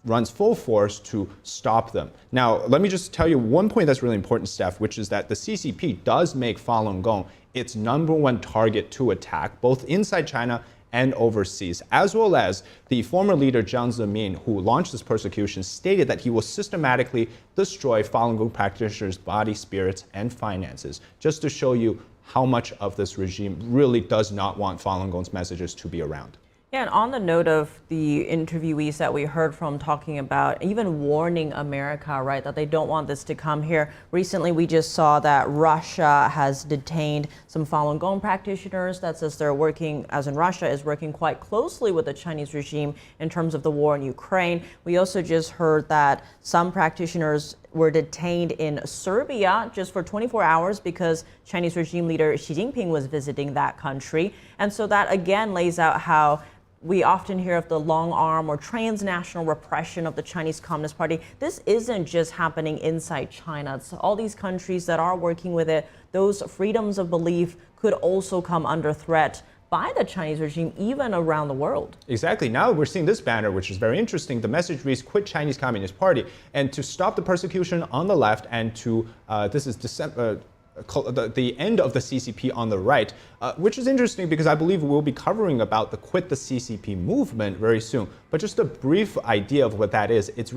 runs full force to stop them. Now, let me just tell you one point that's really important, Steph, which is that the CCP does make Falun Gong its #1 target to attack, both inside China and overseas, as well as the former leader Jiang Zemin, who launched this persecution, stated that he will systematically destroy Falun Gong practitioners' body, spirits, and finances, just to show you how much of this regime really does not want Falun Gong's messages to be around. Yeah, and on the note of the interviewees that we heard from talking about even warning America, right, that they don't want this to come here. Recently, we just saw that Russia has detained some Falun Gong practitioners. That says they're working, as in Russia, is working quite closely with the Chinese regime in terms of the war in Ukraine. We also just heard that some practitioners were detained in Serbia just for 24 hours because Chinese regime leader Xi Jinping was visiting that country. And so that again lays out how we often hear of the long arm or transnational repression of the Chinese Communist Party. This isn't just happening inside China. It's all these countries that are working with it. Those freedoms of belief could also come under threat by the Chinese regime, even around the world. Exactly. Now we're seeing this banner, which is very interesting. The message reads, "Quit Chinese Communist Party." And to stop the persecution on the left, and to, this is the end of the CCP on the right, which is interesting because I believe we'll be covering about the Quit the CCP movement very soon. But just a brief idea of what that is, it's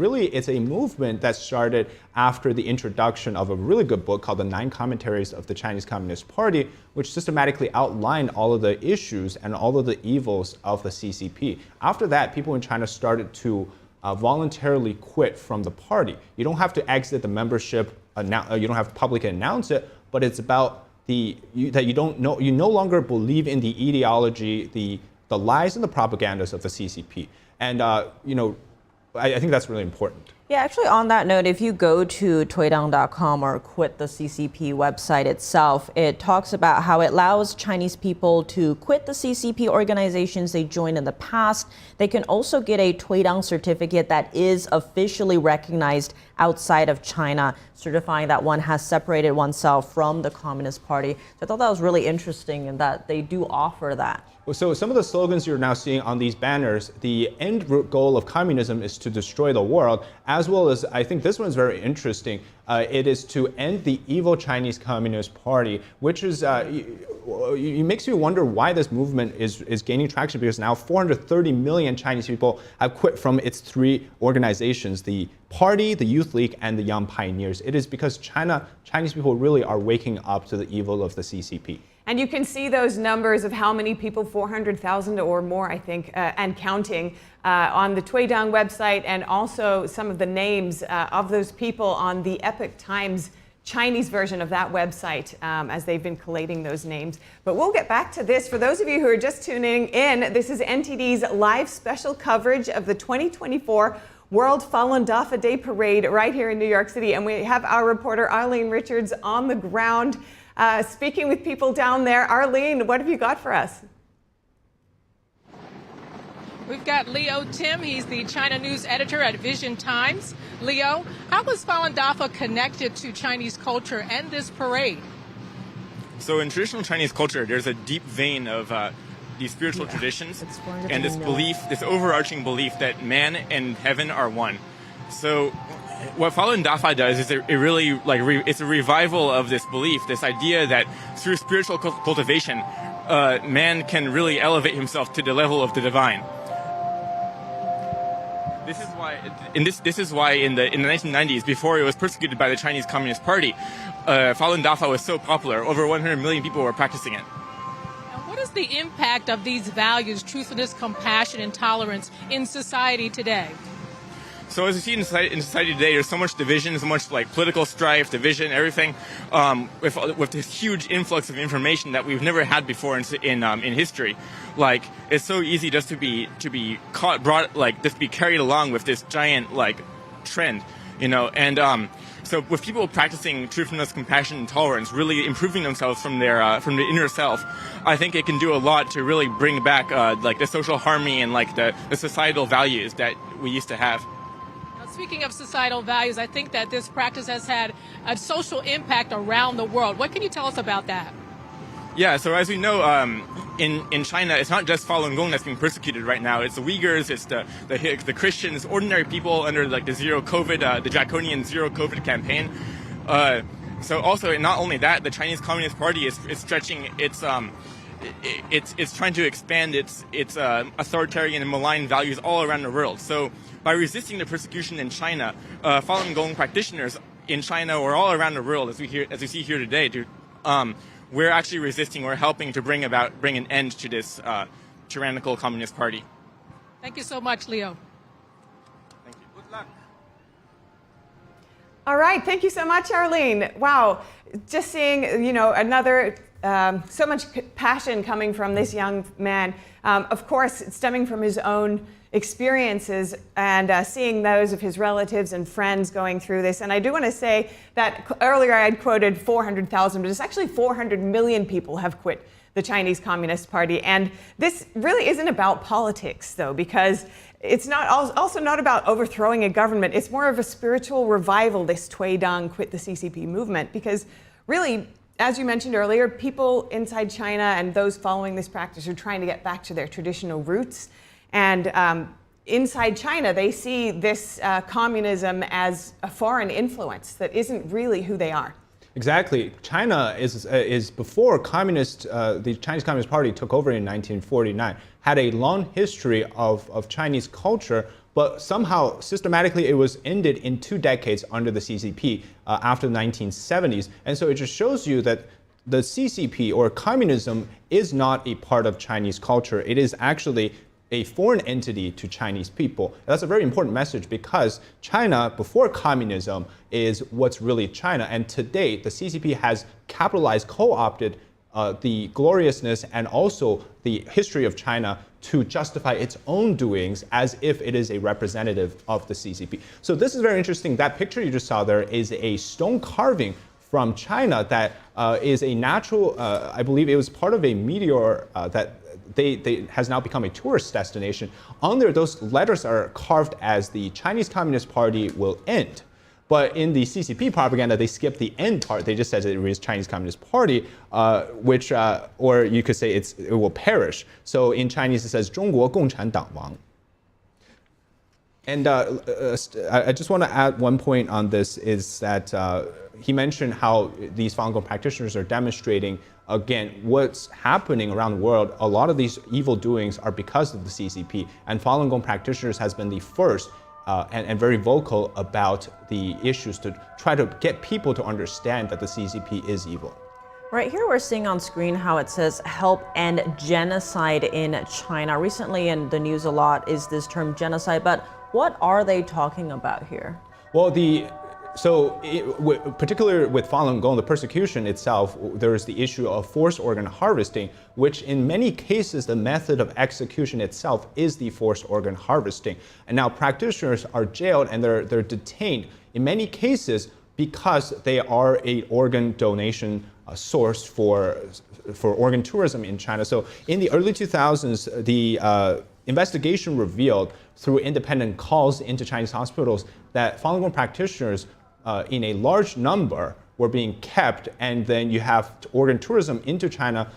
a movement that started after the introduction of a really good book called The 9 Commentaries of the Chinese Communist Party, which systematically outlined all of the issues and all of the evils of the CCP. After that, people in China started to voluntarily quit from the party. You don't have to exit the membership, you don't have to publicly announce it, but it's about that you no longer believe in the ideology, the lies and the propagandas of the CCP. And I think that's really important. Yeah, actually on that note, if you go to toidang.com or Quit the CCP website itself, it talks about how it allows Chinese people to quit the CCP organizations they joined in the past. They can also get a Toidang certificate that is officially recognized outside of China, certifying that one has separated oneself from the Communist Party. So I thought that was really interesting and that they do offer that. So some of the slogans you're now seeing on these banners, the end goal of communism is to destroy the world, as well as, I think this one's very interesting, it is to end the evil Chinese Communist Party, which is, it makes you wonder why this movement is gaining traction, because now 430 million Chinese people have quit from its 3 organizations, the Party, the Youth League, and the Young Pioneers. It is because Chinese people really are waking up to the evil of the CCP. And you can see those numbers of how many people, 400,000 or more, I think, and counting, on the Tuidang website, and also some of the names of those people on the Epoch Times Chinese version of that website, as they've been collating those names. But we'll get back to this. For those of you who are just tuning in, this is NTD's live special coverage of the 2024 World Falun Dafa Day Parade right here in New York City. And we have our reporter Arlene Richards on the ground, speaking with people down there. Arlene, what have you got for us? We've got Leo Tim. He's the China news editor at Vision Times. Leo, how was Falun Dafa connected to Chinese culture and this parade? So in traditional Chinese culture, there's a deep vein of these spiritual traditions and this belief, this overarching belief that man and heaven are one. So what Falun Dafa does is it really it's a revival of this belief, this idea that through spiritual cultivation, man can really elevate himself to the level of the divine. This is why in the 1990s, before it was persecuted by the Chinese Communist Party, Falun Dafa was so popular. Over 100 million people were practicing it. And what is the impact of these values, truthfulness, compassion, and tolerance, in society today? So as we see in society today, there's so much division, so much political strife, division, everything, with this huge influx of information that we've never had before in history. It's so easy just to be just be carried along with this giant trend, and so with people practicing truthfulness, compassion, and tolerance, really improving themselves from their inner self, I think it can do a lot to really bring back the social harmony and the societal values that we used to have. Speaking of societal values, I think that this practice has had a social impact around the world. What can you tell us about that? Yeah, so as we know, in China, it's not just Falun Gong that's being persecuted right now. It's the Uyghurs, it's the Christians, ordinary people under the zero COVID, the draconian zero COVID campaign. So also, not only that, the Chinese Communist Party is stretching its trying to expand its authoritarian and malign values all around the world. So by resisting the persecution in China, Falun Gong practitioners in China or all around the world, as we see here today, we're actually resisting. We're helping to bring an end to this tyrannical Communist Party. Thank you so much, Leo. Thank you. Good luck. All right, thank you so much, Arlene. Wow, just seeing another. So much passion coming from this young man, of course, stemming from his own experiences and seeing those of his relatives and friends going through this. And I do want to say that earlier I had quoted 400,000, but it's actually 400 million people have quit the Chinese Communist Party. And this really isn't about politics, though, because it's also not about overthrowing a government. It's more of a spiritual revival, this Tuidang Quit the CCP movement, because really, as you mentioned earlier, people inside China and those following this practice are trying to get back to their traditional roots. And inside China, they see this communism as a foreign influence that isn't really who they are. Exactly. China is before the Chinese Communist Party took over in 1949, had a long history of Chinese culture, but somehow systematically it was ended in 2 decades under the CCP after the 1970s. And so it just shows you that the CCP or communism is not a part of Chinese culture. It is actually a foreign entity to Chinese people. That's a very important message because China, before communism, is what's really China. And today, the CCP has capitalized, co-opted the gloriousness and also the history of China to justify its own doings as if it is a representative of the CCP. So this is very interesting. That picture you just saw there is a stone carving from China that is a natural, I believe it was part of a meteor that they has now become a tourist destination. On there, those letters are carved as the Chinese Communist Party will end. But in the CCP propaganda, they skip the end part. They just said it is Chinese Communist Party, which, or you could say it will perish. So in Chinese, it says 中国共产党亡. And I just want to add one point on this is that he mentioned how these Falun Gong practitioners are demonstrating, again, what's happening around the world. A lot of these evil doings are because of the CCP. And Falun Gong practitioners has been the first and very vocal about the issues to try to get people to understand that the CCP is evil. Right here, we're seeing on screen how it says help end genocide in China. Recently in the news a lot is this term genocide, but what are they talking about here? Well, particularly with Falun Gong, the persecution itself, there is the issue of forced organ harvesting, which in many cases, the method of execution itself is the forced organ harvesting. And now practitioners are jailed and they're detained in many cases because they are a organ donation source for organ tourism in China. So in the early 2000s, the investigation revealed through independent calls into Chinese hospitals that Falun Gong practitioners in a large number were being kept, and then you have organ tourism into China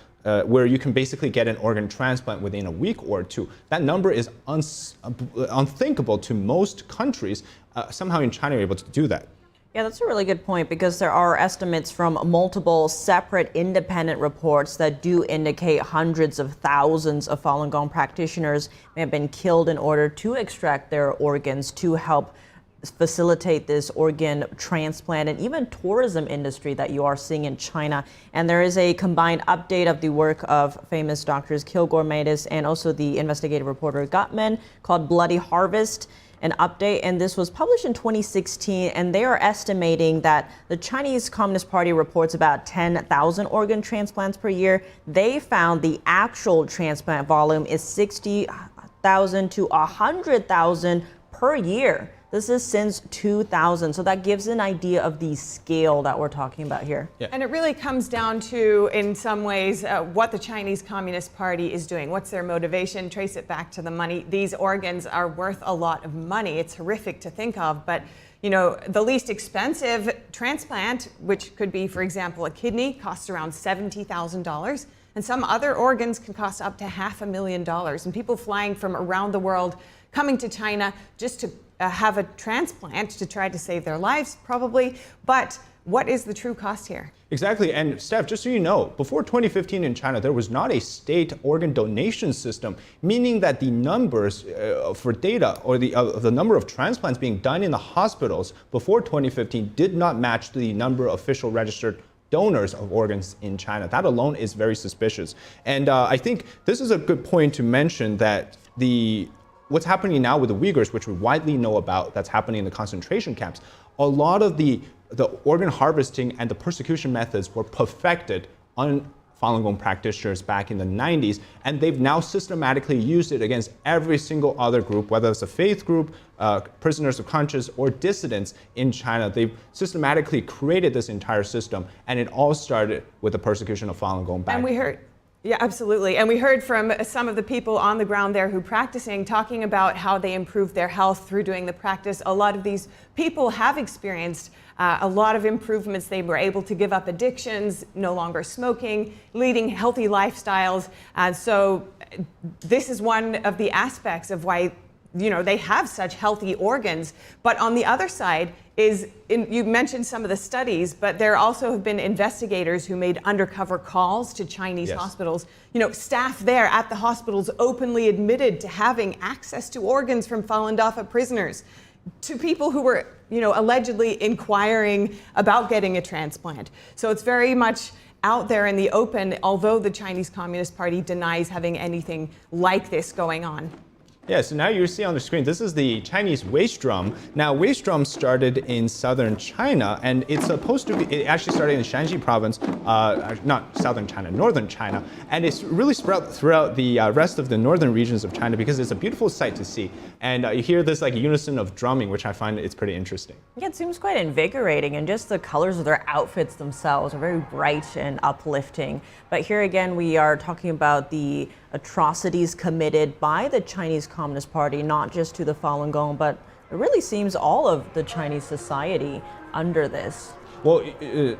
where you can basically get an organ transplant within a week or two. That number is unthinkable to most countries. Somehow in China, you're able to do that. Yeah, that's a really good point, because there are estimates from multiple separate independent reports that do indicate hundreds of thousands of Falun Gong practitioners may have been killed in order to extract their organs to help facilitate this organ transplant and even tourism industry that you are seeing in China. And there is a combined update of the work of famous doctors Kilgore Matus and also the investigative reporter Gutman called Bloody Harvest. An update, and this was published in 2016, and they are estimating that the Chinese Communist Party reports about 10,000 organ transplants per year. They found the actual transplant volume is 60,000 to 100,000 per year. This is since 2000, so that gives an idea of the scale that we're talking about here. Yeah. And it really comes down to, in some ways, what the Chinese Communist Party is doing. What's their motivation? Trace it back to the money. These organs are worth a lot of money. It's horrific to think of, but you know, the least expensive transplant, which could be, for example, a kidney, costs around $70,000. And some other organs can cost up to $500,000. And people flying from around the world coming to China just to have a transplant to try to save their lives, probably. But what is the true cost here? Exactly. And Steph, just so you know, before 2015 in China, there was not a state organ donation system, meaning that the numbers for data or the number of transplants being done in the hospitals before 2015 did not match the number of official registered donors of organs in China. That alone is very suspicious. And I think this is a good point to mention that what's happening now with the Uyghurs, which we widely know about, that's happening in the concentration camps, a lot of the organ harvesting and the persecution methods were perfected on Falun Gong practitioners back in the 90s, and they've now systematically used it against every single other group, whether it's a faith group, prisoners of conscience, or dissidents in China. They've systematically created this entire system, and it all started with the persecution of Falun Gong back. And we heard, yeah, absolutely. And we heard from some of the people on the ground there who practicing, talking about how they improved their health through doing the practice. A lot of these people have experienced a lot of improvements. They were able to give up addictions, no longer smoking, leading healthy lifestyles. So this is one of the aspects of why, you know, they have such healthy organs. But on the other side is, you mentioned some of the studies, but there also have been investigators who made undercover calls to Chinese hospitals. You know, staff there at the hospitals openly admitted to having access to organs from Falun Dafa prisoners, to people who were, you know, allegedly inquiring about getting a transplant. So it's very much out there in the open, although the Chinese Communist Party denies having anything like this going on. Yeah, so now you see on the screen, this is the Chinese waist drum. Now, waist drum started in southern China, and it's supposed to be, it actually started in Shanxi province, not southern China, northern China, and it's really spread throughout the rest of the northern regions of China because it's a beautiful sight to see. And you hear this like unison of drumming, which I find it's pretty interesting. Yeah, it seems quite invigorating, and just the colors of their outfits themselves are very bright and uplifting. But here again, we are talking about the atrocities committed by the Chinese Communist Party, not just to the Falun Gong, but it really seems all of the Chinese society under this. Well,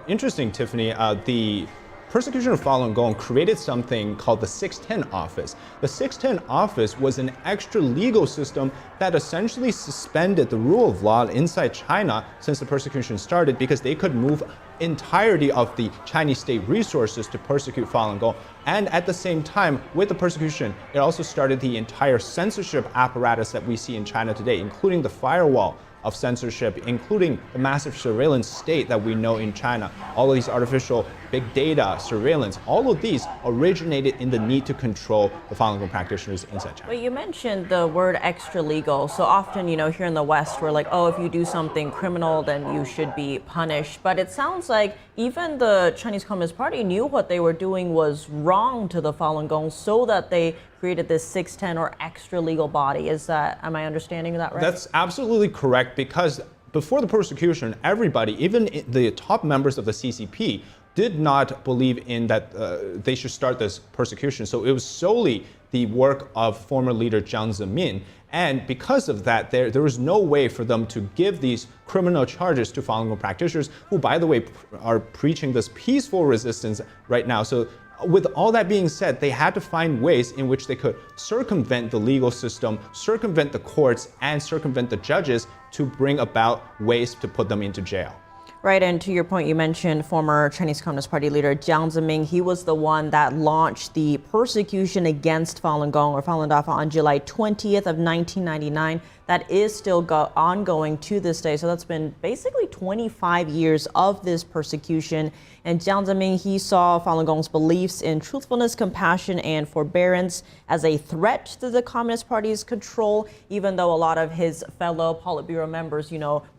interesting, Tiffany. The persecution of Falun Gong created something called the 610 office. The 610 office was an extra legal system that essentially suspended the rule of law inside China since the persecution started, because they could move entirety of the Chinese state resources to persecute Falun Gong. And at the same time, with the persecution, it also started the entire censorship apparatus that we see in China today, including the firewall of censorship, including the massive surveillance state that we know in China, all of these artificial big data, surveillance, all of these originated in the need to control the Falun Gong practitioners inside China. But you mentioned the word extra legal. So often, here in the West, we're like, oh, if you do something criminal, then you should be punished. But it sounds like even the Chinese Communist Party knew what they were doing was wrong to the Falun Gong, so that they created this 610 or extra legal body. Am I understanding that right? That's absolutely correct, because before the persecution, everybody, even the top members of the CCP, did not believe in that they should start this persecution. So it was solely the work of former leader Jiang Zemin. And because of that, there was no way for them to give these criminal charges to Falun Gong practitioners, who, by the way, are preaching this peaceful resistance right now. So with all that being said, they had to find ways in which they could circumvent the legal system, circumvent the courts, and circumvent the judges to bring about ways to put them into jail. Right, and to your point, you mentioned former Chinese Communist Party leader Jiang Zemin. He was the one that launched the persecution against Falun Gong or Falun Dafa on July 20th of 1999. That is still ongoing to this day. So that's been basically 25 years of this persecution. And Jiang Zemin, he saw Falun Gong's beliefs in truthfulness, compassion, and forbearance as a threat to the Communist Party's control, even though a lot of his fellow Politburo members,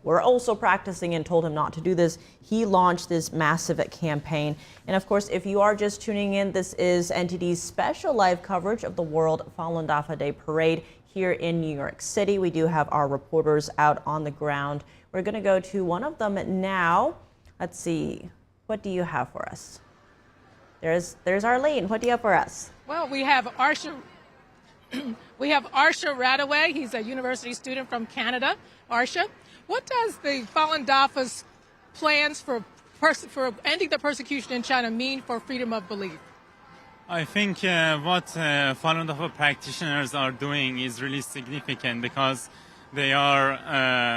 were also practicing and told him not to do this. He launched this massive campaign. And of course, if you are just tuning in, this is NTD's special live coverage of the World Falun Dafa Day Parade here in New York City. We do have our reporters out on the ground. We're going to go to one of them now. Let's see. What do you have for us? There's Arlene. What do you have for us? Well, we have Arsha Radaway. He's a university student from Canada. Arsha, what does the Falun Dafa's plans for ending the persecution in China mean for freedom of belief? I think what Falun Dafa practitioners are doing is really significant, because they are,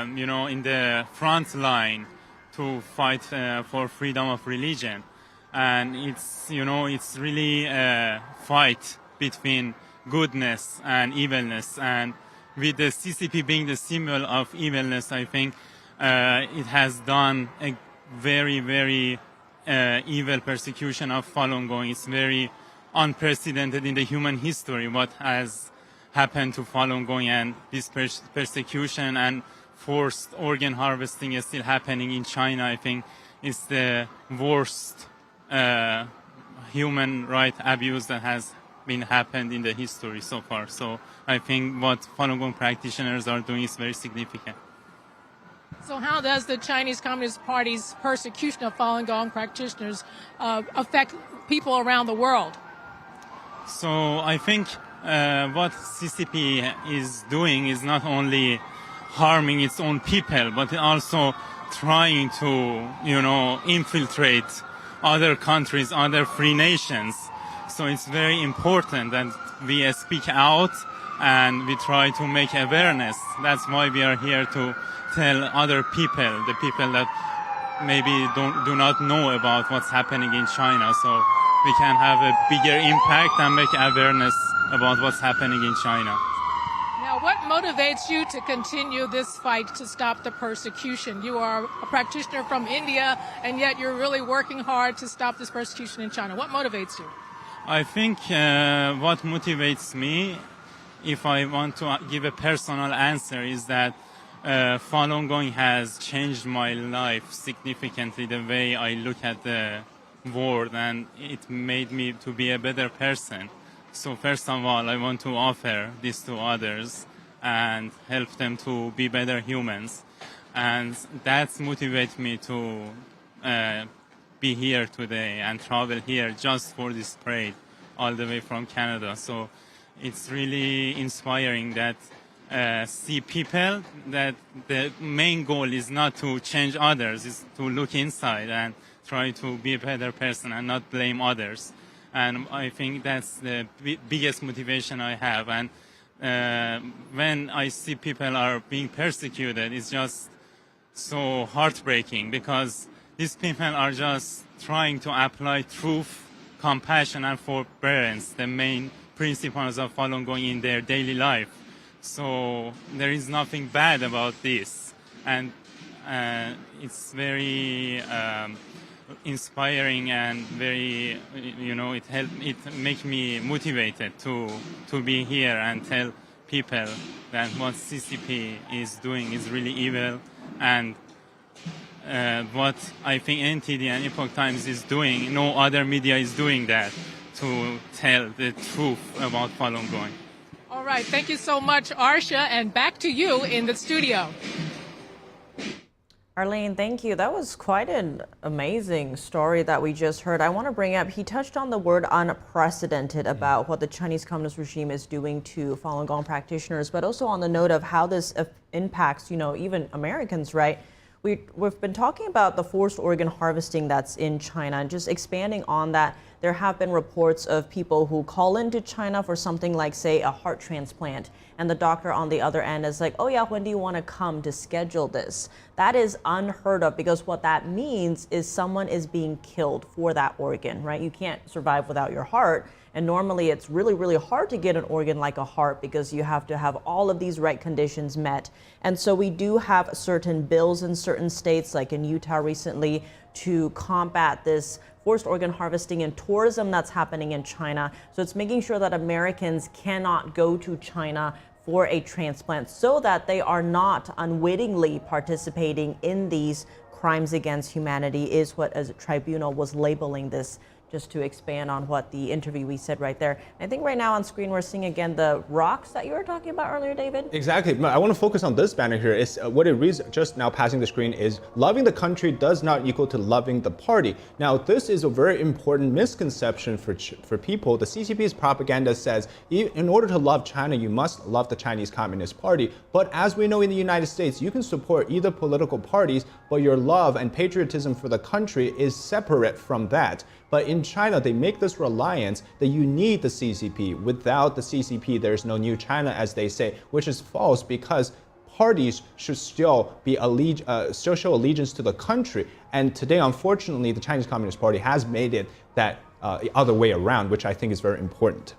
in the front line to fight for freedom of religion. And it's really a fight between goodness and evilness. And with the CCP being the symbol of evilness, I think it has done a very, very evil persecution of Falun Gong. It's very unprecedented in the human history what has happened to Falun Gong, and this persecution and forced organ harvesting is still happening in China. I think it's the worst human right abuse that has been happened in the history so far. So I think what Falun Gong practitioners are doing is very significant. So how does the Chinese Communist Party's persecution of Falun Gong practitioners affect people around the world? So I think what CCP is doing is not only harming its own people, but also trying to, infiltrate other countries, other free nations. So it's very important that we speak out and we try to make awareness. That's why we are here to tell other people, the people that maybe do not know about what's happening in China, so we can have a bigger impact and make awareness about what's happening in China. Now, what motivates you to continue this fight to stop the persecution? You are a practitioner from India, and yet you're really working hard to stop this persecution in China. What motivates you? I think what motivates me, if I want to give a personal answer, is that Falun Gong has changed my life significantly, the way I look at the world, and it made me to be a better person. So first of all, I want to offer this to others and help them to be better humans. And that motivates me to be here today and travel here just for this parade all the way from Canada. So it's really inspiring that see people that the main goal is not to change others, is to look inside and try to be a better person and not blame others. And I think that's the biggest motivation I have. And when I see people are being persecuted, it's just so heartbreaking, because these people are just trying to apply truth, compassion, and forbearance, the main principles of Falun Gong, in their daily life. So there is nothing bad about this. And it's very inspiring and very, it make me motivated to be here and tell people that what CCP is doing is really evil, and what I think NTD and Epoch Times is doing, no other media is doing that, to tell the truth about Falun Gong. All right, thank you so much, Arsha, and back to you in the studio. Arlene, thank you. That was quite an amazing story that we just heard. I want to bring up, he touched on the word unprecedented about what the Chinese Communist regime is doing to Falun Gong practitioners, but also on the note of how this impacts, even Americans, right? We've been talking about the forced organ harvesting that's in China, and just expanding on that. There have been reports of people who call into China for something like, say, a heart transplant, and the doctor on the other end is like, oh yeah, when do you want to come to schedule this? That is unheard of, because what that means is someone is being killed for that organ, right? You can't survive without your heart. And normally it's really, really hard to get an organ like a heart, because you have to have all of these right conditions met. And so we do have certain bills in certain states, like in Utah recently, to combat this forced organ harvesting and tourism that's happening in China. So it's making sure that Americans cannot go to China for a transplant, so that they are not unwittingly participating in these crimes against humanity, is what a tribunal was labeling this, just to expand on what the interviewee said right there. I think right now on screen we're seeing again the rocks that you were talking about earlier, David. Exactly. I want to focus on this banner here. Is what it reads just now passing the screen is, loving the country does not equal to loving the party. Now, this is a very important misconception for people. The CCP's propaganda says in order to love China, you must love the Chinese Communist Party. But as we know, in the United States, you can support either political parties, but your love and patriotism for the country is separate from that. But in China, they make this reliance that you need the CCP. Without the CCP, there's no new China, as they say, which is false, because parties should still be still show allegiance to the country. And today, unfortunately, the Chinese Communist Party has made it that other way around, which I think is very important.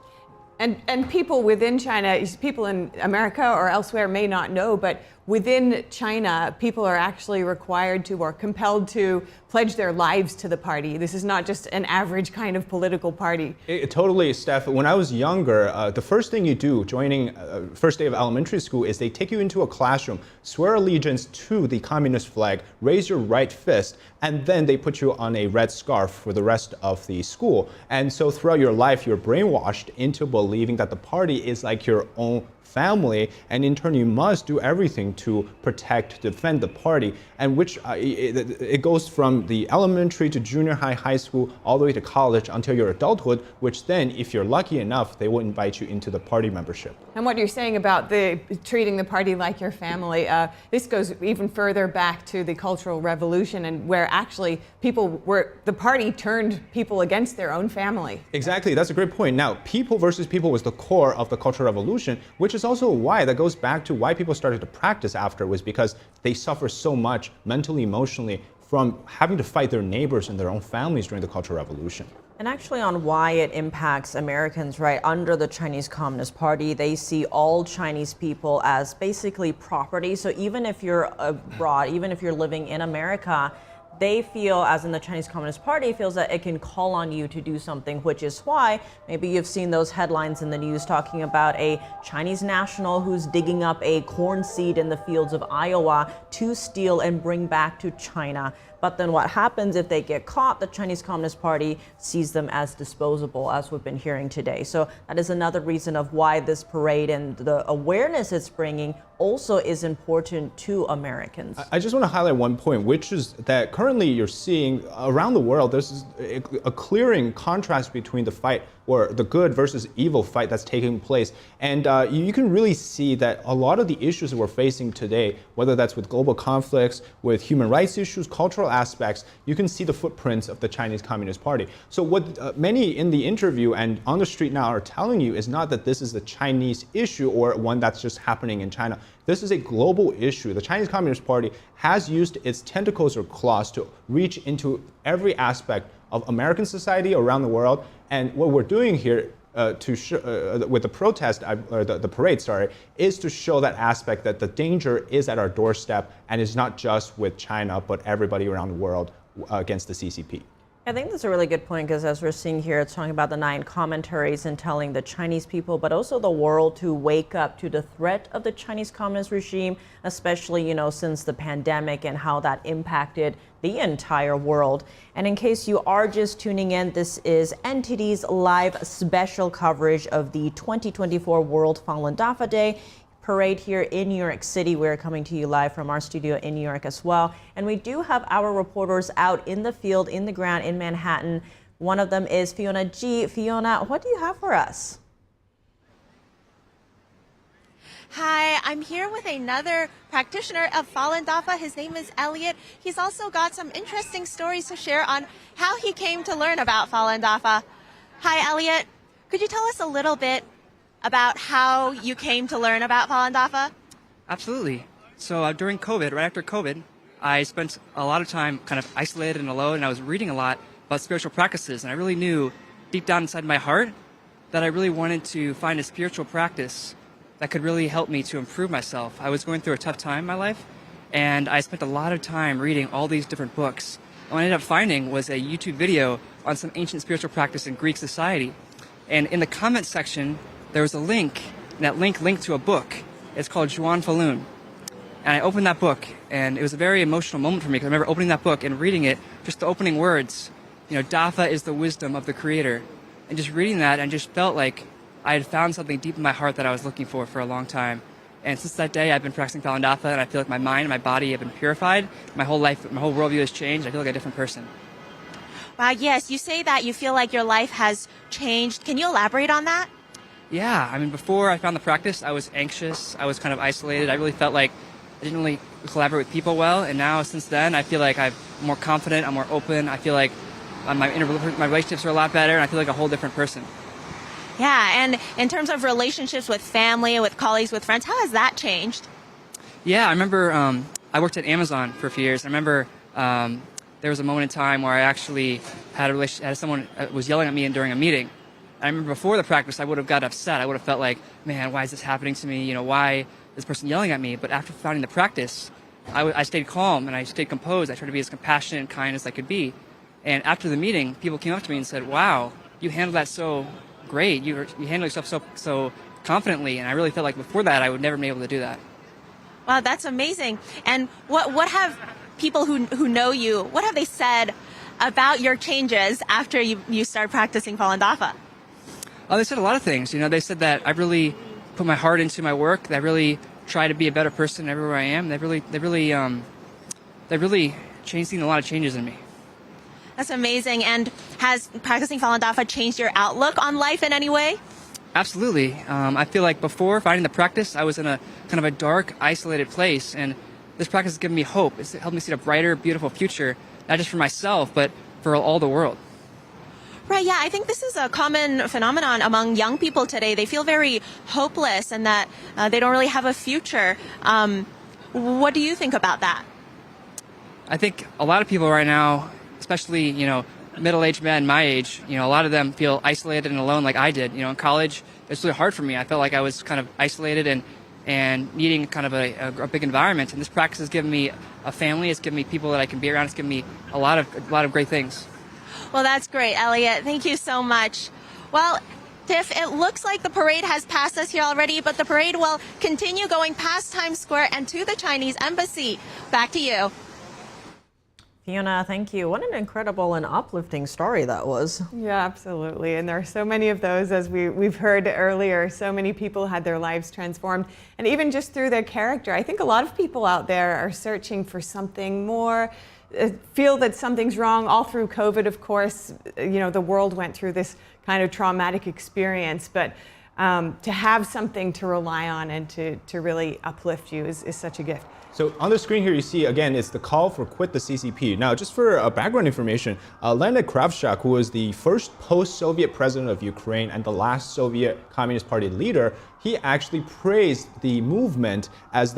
And people within China, people in America or elsewhere may not know, but within China, people are actually required to or compelled to pledge their lives to the party. This is not just an average kind of political party. Totally, Steph. When I was younger, the first thing you do joining first day of elementary school is they take you into a classroom, swear allegiance to the communist flag, raise your right fist, and then they put you on a red scarf for the rest of the school. And so throughout your life, you're brainwashed into believing that the party is like your own family, and in turn you must do everything to protect, defend the party, and which it goes from the elementary to junior high, high school, all the way to college until your adulthood, which then, if you're lucky enough, they will invite you into the party membership. And what you're saying about treating the party like your family, this goes even further back to the Cultural Revolution, and where actually the party turned people against their own family. Exactly, that's a great point. Now, people versus people was the core of the Cultural Revolution, which is also why that goes back to why people started to practice after, was because they suffer so much mentally, emotionally from having to fight their neighbors and their own families during the Cultural Revolution. And actually on why it impacts Americans, right? Under the Chinese Communist Party, they see all Chinese people as basically property. So even if you're abroad, even if you're living in America, they feel, as in the Chinese Communist Party, feels that it can call on you to do something, which is why maybe you've seen those headlines in the news talking about a Chinese national who's digging up a corn seed in the fields of Iowa to steal and bring back to China. But then what happens if they get caught? The Chinese Communist Party sees them as disposable, as we've been hearing today. So that is another reason of why this parade and the awareness it's bringing also is important to Americans. I just want to highlight one point, which is that currently you're seeing around the world, there's a clearing contrast between the fight, or the good versus evil fight that's taking place. And you can really see that a lot of the issues that we're facing today, whether that's with global conflicts, with human rights issues, cultural aspects, you can see the footprints of the Chinese Communist Party. So what many in the interview and on the street now are telling you is not that this is the Chinese issue or one that's just happening in China. This is a global issue. The Chinese Communist Party has used its tentacles or claws to reach into every aspect of American society around the world. And what we're doing here with the protest, the parade, is to show that aspect that the danger is at our doorstep and is not just with China, but everybody around the world against the CCP. I think that's a really good point, because as we're seeing here, it's talking about the 9 commentaries and telling the Chinese people, but also the world, to wake up to the threat of the Chinese Communist regime, especially, since the pandemic and how that impacted the entire world. And in case you are just tuning in, this is NTD's live special coverage of the 2024 World Falun Dafa Day parade here in New York City. We're coming to you live from our studio in New York as well. And we do have our reporters out in the field, in the ground in Manhattan. One of them is Fiona G. Fiona, what do you have for us? Hi, I'm here with another practitioner of Falun Dafa. His name is Elliot. He's also got some interesting stories to share on how he came to learn about Falun Dafa. Hi, Elliot. Could you tell us a little bit about how you came to learn about Falun Dafa? Absolutely. So during COVID, right after COVID, I spent a lot of time kind of isolated and alone, and I was reading a lot about spiritual practices, and I really knew deep down inside my heart that I really wanted to find a spiritual practice that could really help me to improve myself. I was going through a tough time in my life, and I spent a lot of time reading all these different books. And what I ended up finding was a YouTube video on some ancient spiritual practice in Greek society. And in the comment section, there was a link, and that link linked to a book. It's called Zhuan Falun. And I opened that book, and it was a very emotional moment for me, because I remember opening that book and reading it, just the opening words, Dafa is the wisdom of the Creator. And just reading that, and just felt like I had found something deep in my heart that I was looking for a long time. And since that day, I've been practicing Falun Dafa, and I feel like my mind and my body have been purified. My whole life, my whole worldview has changed. I feel like a different person. Wow, yes, you say that you feel like your life has changed. Can you elaborate on that? Yeah, I mean, before I found the practice, I was anxious. I was kind of isolated. I really felt like I didn't really collaborate with people well. And now, since then, I feel like I'm more confident. I'm more open. I feel like my relationships are a lot better, and I feel like a whole different person. Yeah, and in terms of relationships with family, with colleagues, with friends, how has that changed? Yeah, I remember I worked at Amazon for a few years. I remember there was a moment in time where I actually had a relationship, had someone was yelling at me during a meeting. I remember before the practice, I would have got upset. I would have felt like, man, why is this happening to me? Why is this person yelling at me? But after finding the practice, I stayed calm and I stayed composed. I tried to be as compassionate and kind as I could be. And after the meeting, people came up to me and said, wow, you handled that so great. You handled yourself so confidently. And I really felt like before that, I would never be able to do that. Wow, that's amazing. And what have people who know you, what have they said about your changes after you started practicing Falun Dafa? Oh, they said a lot of things. They said that I really put my heart into my work. That I really try to be a better person everywhere I am. They really seen a lot of changes in me. That's amazing. And has practicing Falun Dafa changed your outlook on life in any way? Absolutely. I feel like before finding the practice, I was in a kind of a dark, isolated place, and this practice has given me hope. It's helped me see a brighter, beautiful future, not just for myself, but for all the world. Right, yeah, I think this is a common phenomenon among young people today. They feel very hopeless and that they don't really have a future. What do you think about that? I think a lot of people right now, especially, middle-aged men my age, a lot of them feel isolated and alone like I did. In college, it's really hard for me. I felt like I was kind of isolated and needing kind of a big environment. And this practice has given me a family. It's given me people that I can be around. It's given me a lot of great things. Well, that's great, Elliot. Thank you so much. Well, Tiff, it looks like the parade has passed us here already, but the parade will continue going past Times Square and to the Chinese embassy. Back to you. Fiona, thank you. What an incredible and uplifting story that was. Yeah, absolutely. And there are so many of those, as we've heard earlier. So many people had their lives transformed. And even just through their character, I think a lot of people out there are searching for something more, feel that something's wrong. All through COVID, of course, the world went through this kind of traumatic experience. But to have something to rely on and to really uplift you is such a gift. So on the screen here, you see, again, it's the call for quit the CCP. Now, just for background information, Leonid Kravchuk, who was the first post-Soviet president of Ukraine and the last Soviet Communist Party leader, he actually praised the movement as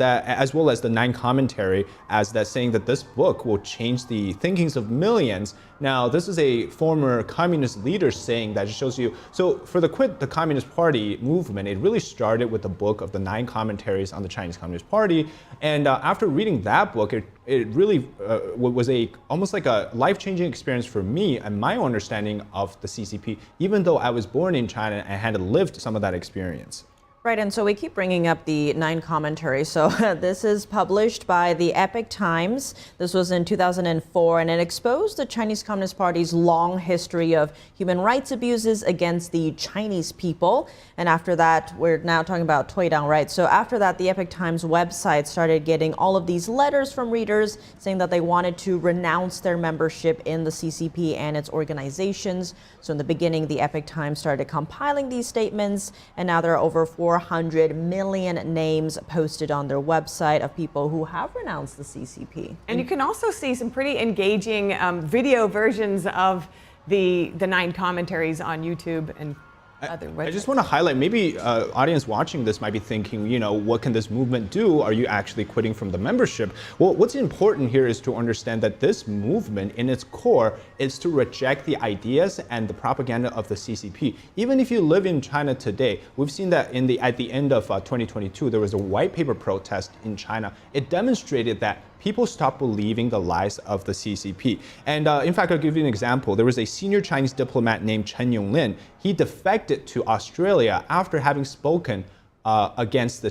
well as the Nine Commentary as that, saying that this book will change the thinkings of millions. Now, this is a former communist leader saying that. It shows you. So for the Quit the Communist Party movement, it really started with the book of the Nine Commentaries on the Chinese Communist Party. And after reading that book, it really was almost like a life-changing experience for me and my understanding of the CCP, even though I was born in China and had lived some of that experience. Right, and so we keep bringing up the Nine Commentaries. So this is published by the Epoch Times. This was in 2004, and it exposed the Chinese Communist Party's long history of human rights abuses against the Chinese people. And after that, we're now talking about Tuidang, right? So after that, the Epoch Times website started getting all of these letters from readers saying that they wanted to renounce their membership in the CCP and its organizations. So in the beginning, the Epoch Times started compiling these statements, and now there are over 400 million names posted on their website of people who have renounced the CCP. And you can also see some pretty engaging video versions of the Nine Commentaries on YouTube and other websites. I just want to highlight, maybe audience watching this might be thinking, what can this movement do? Are you actually quitting from the membership? Well, what's important here is to understand that this movement in its core is to reject the ideas and the propaganda of the CCP. Even if you live in China today, we've seen that at the end of 2022, there was a white paper protest in China. It demonstrated that people stopped believing the lies of the CCP. And in fact, I'll give you an example. There was a senior Chinese diplomat named Chen Yonglin. He defected to Australia after having spoken against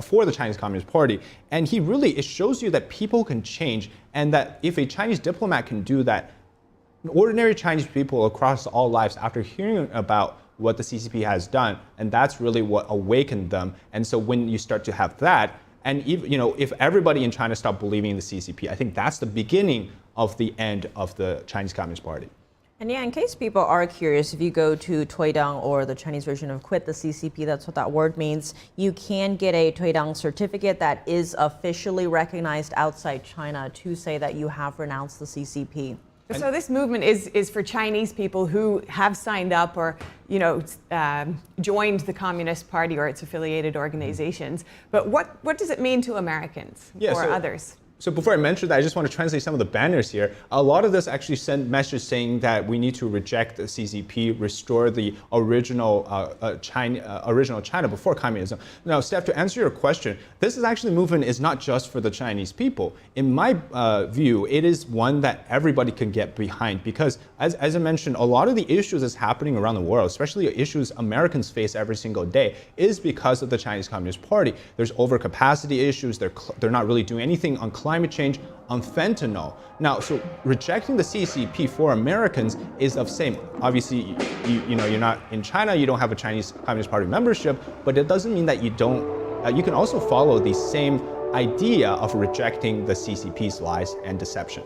for the Chinese Communist Party. And it shows you that people can change, and that if a Chinese diplomat can do that, ordinary Chinese people across all lives, after hearing about what the CCP has done, and that's really what awakened them. And so when you start to have that, and if everybody in China stopped believing in the CCP, I think that's the beginning of the end of the Chinese Communist Party. And yeah, in case people are curious, if you go to Tuidang, or the Chinese version of Quit the CCP, that's what that word means, you can get a Tuidang certificate that is officially recognized outside China to say that you have renounced the CCP. So this movement is for Chinese people who have signed up or, joined the Communist Party or its affiliated organizations. But what does it mean to Americans or others? So before I mention that, I just want to translate some of the banners here. A lot of this actually sent messages saying that we need to reject the CCP, restore the original China before communism. Now, Steph, to answer your question, this movement is not just for the Chinese people. In my view, it is one that everybody can get behind, because as I mentioned, a lot of the issues that's happening around the world, especially issues Americans face every single day, is because of the Chinese Communist Party. There's overcapacity issues. They're not really doing anything on climate change, on fentanyl. Now, so rejecting the CCP for Americans is of same. Obviously, you're not in China, you don't have a Chinese Communist Party membership, but it doesn't mean that you don't. You can also follow the same idea of rejecting the CCP's lies and deception.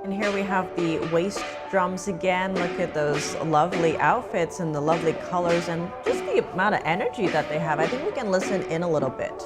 And here we have the waist drums again. Look at those lovely outfits and the lovely colors and just the amount of energy that they have. I think we can listen in a little bit.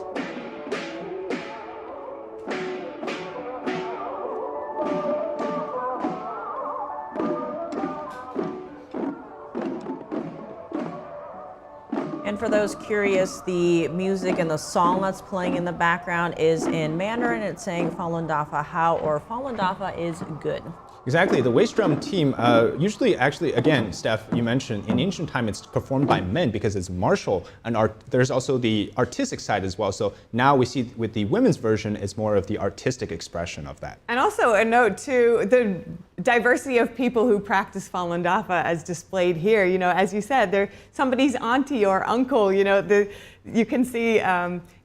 And for those curious, the music and the song that's playing in the background is in Mandarin. It's saying Falun Dafa how, or Falun Dafa is good. Exactly. The waist drum team, usually, actually, again, Steph, you mentioned, in ancient time, it's performed by men because it's martial, and there's also the artistic side as well. So now we see with the women's version, it's more of the artistic expression of that. And also a note to the diversity of people who practice Falun Dafa as displayed here. As you said, they're somebody's auntie or uncle. You can see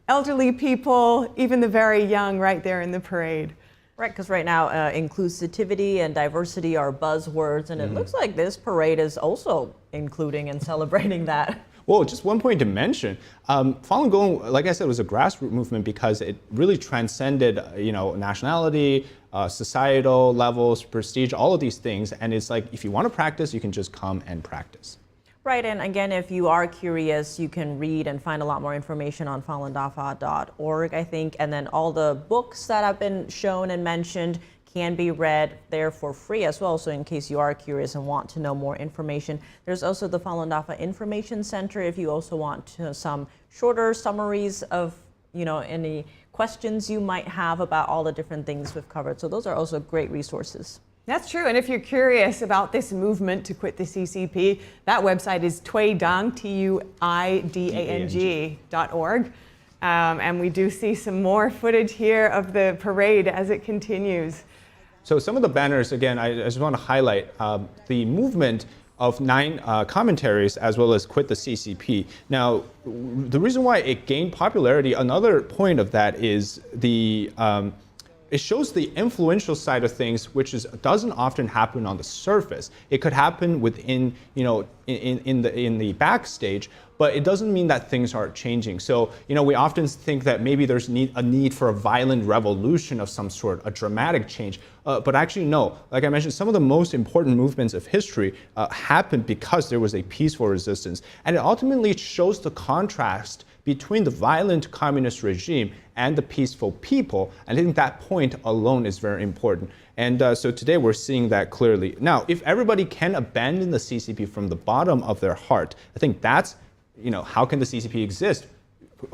elderly people, even the very young, right there in the parade. Right, because right now inclusivity and diversity are buzzwords, and it looks like this parade is also including and celebrating that. Well, just one point to mention, Falun Gong, like I said, was a grassroots movement because it really transcended, nationality, societal levels, prestige, all of these things. And it's like, if you want to practice, you can just come and practice. Right, and again, if you are curious, you can read and find a lot more information on falundafa.org, I think, and then all the books that have been shown and mentioned can be read there for free as well. So in case you are curious and want to know more information, there's also the Falun Dafa Information Center if you also want some shorter summaries of, any questions you might have about all the different things we've covered. So those are also great resources. That's true. And if you're curious about this movement to quit the CCP, that website is tuidang, tuidang.org. And we do see some more footage here of the parade as it continues. So some of the banners, again, I just want to highlight the movement of 9 commentaries as well as quit the CCP. Now, the reason why it gained popularity, another point of that is it shows the influential side of things, which doesn't often happen on the surface. It could happen within, in the backstage, but it doesn't mean that things aren't changing. So, we often think that maybe there's a need for a violent revolution of some sort, a dramatic change. But actually, no. Like I mentioned, some of the most important movements of history happened because there was a peaceful resistance. And it ultimately shows the contrast between the violent communist regime and the peaceful people. And I think that point alone is very important. And so today we're seeing that clearly. Now, if everybody can abandon the CCP from the bottom of their heart, I think that's, how can the CCP exist?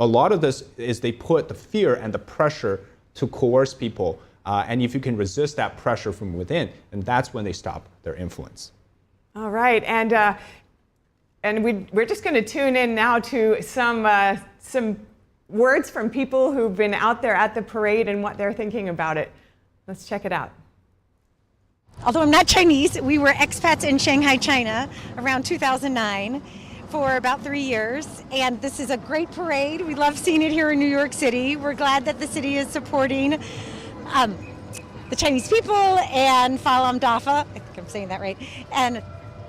A lot of this is they put the fear and the pressure to coerce people. And if you can resist that pressure from within, then that's when they stop their influence. All right. And we're just going to tune in now to some words from people who've been out there at the parade and what they're thinking about it. Let's check it out. Although I'm not Chinese, we were expats in Shanghai, China around 2009 for about 3 years. And this is a great parade. We love seeing it here in New York City. We're glad that the city is supporting the Chinese people and Falun Dafa. I think I'm saying that right. And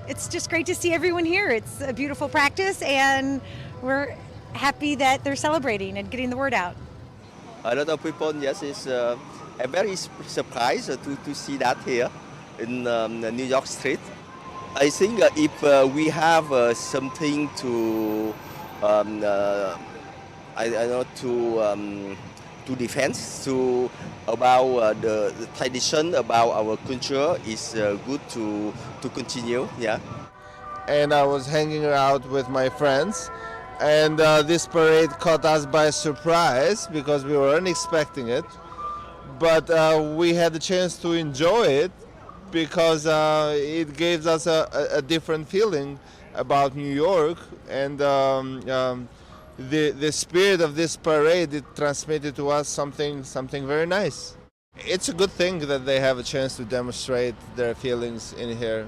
it's just great to see everyone here. It's a beautiful practice, and we're happy that they're celebrating and getting the word out. A lot of people, yes, is very surprised to see that here in New York Street. I think if we have something to, to defend, about the tradition, about our culture, is good to continue, yeah. And I was hanging out with my friends, and this parade caught us by surprise because we weren't expecting it. But we had the chance to enjoy it because it gave us a different feeling about New York, and the spirit of this parade, it transmitted to us something very nice. It's a good thing that they have a chance to demonstrate their feelings in here.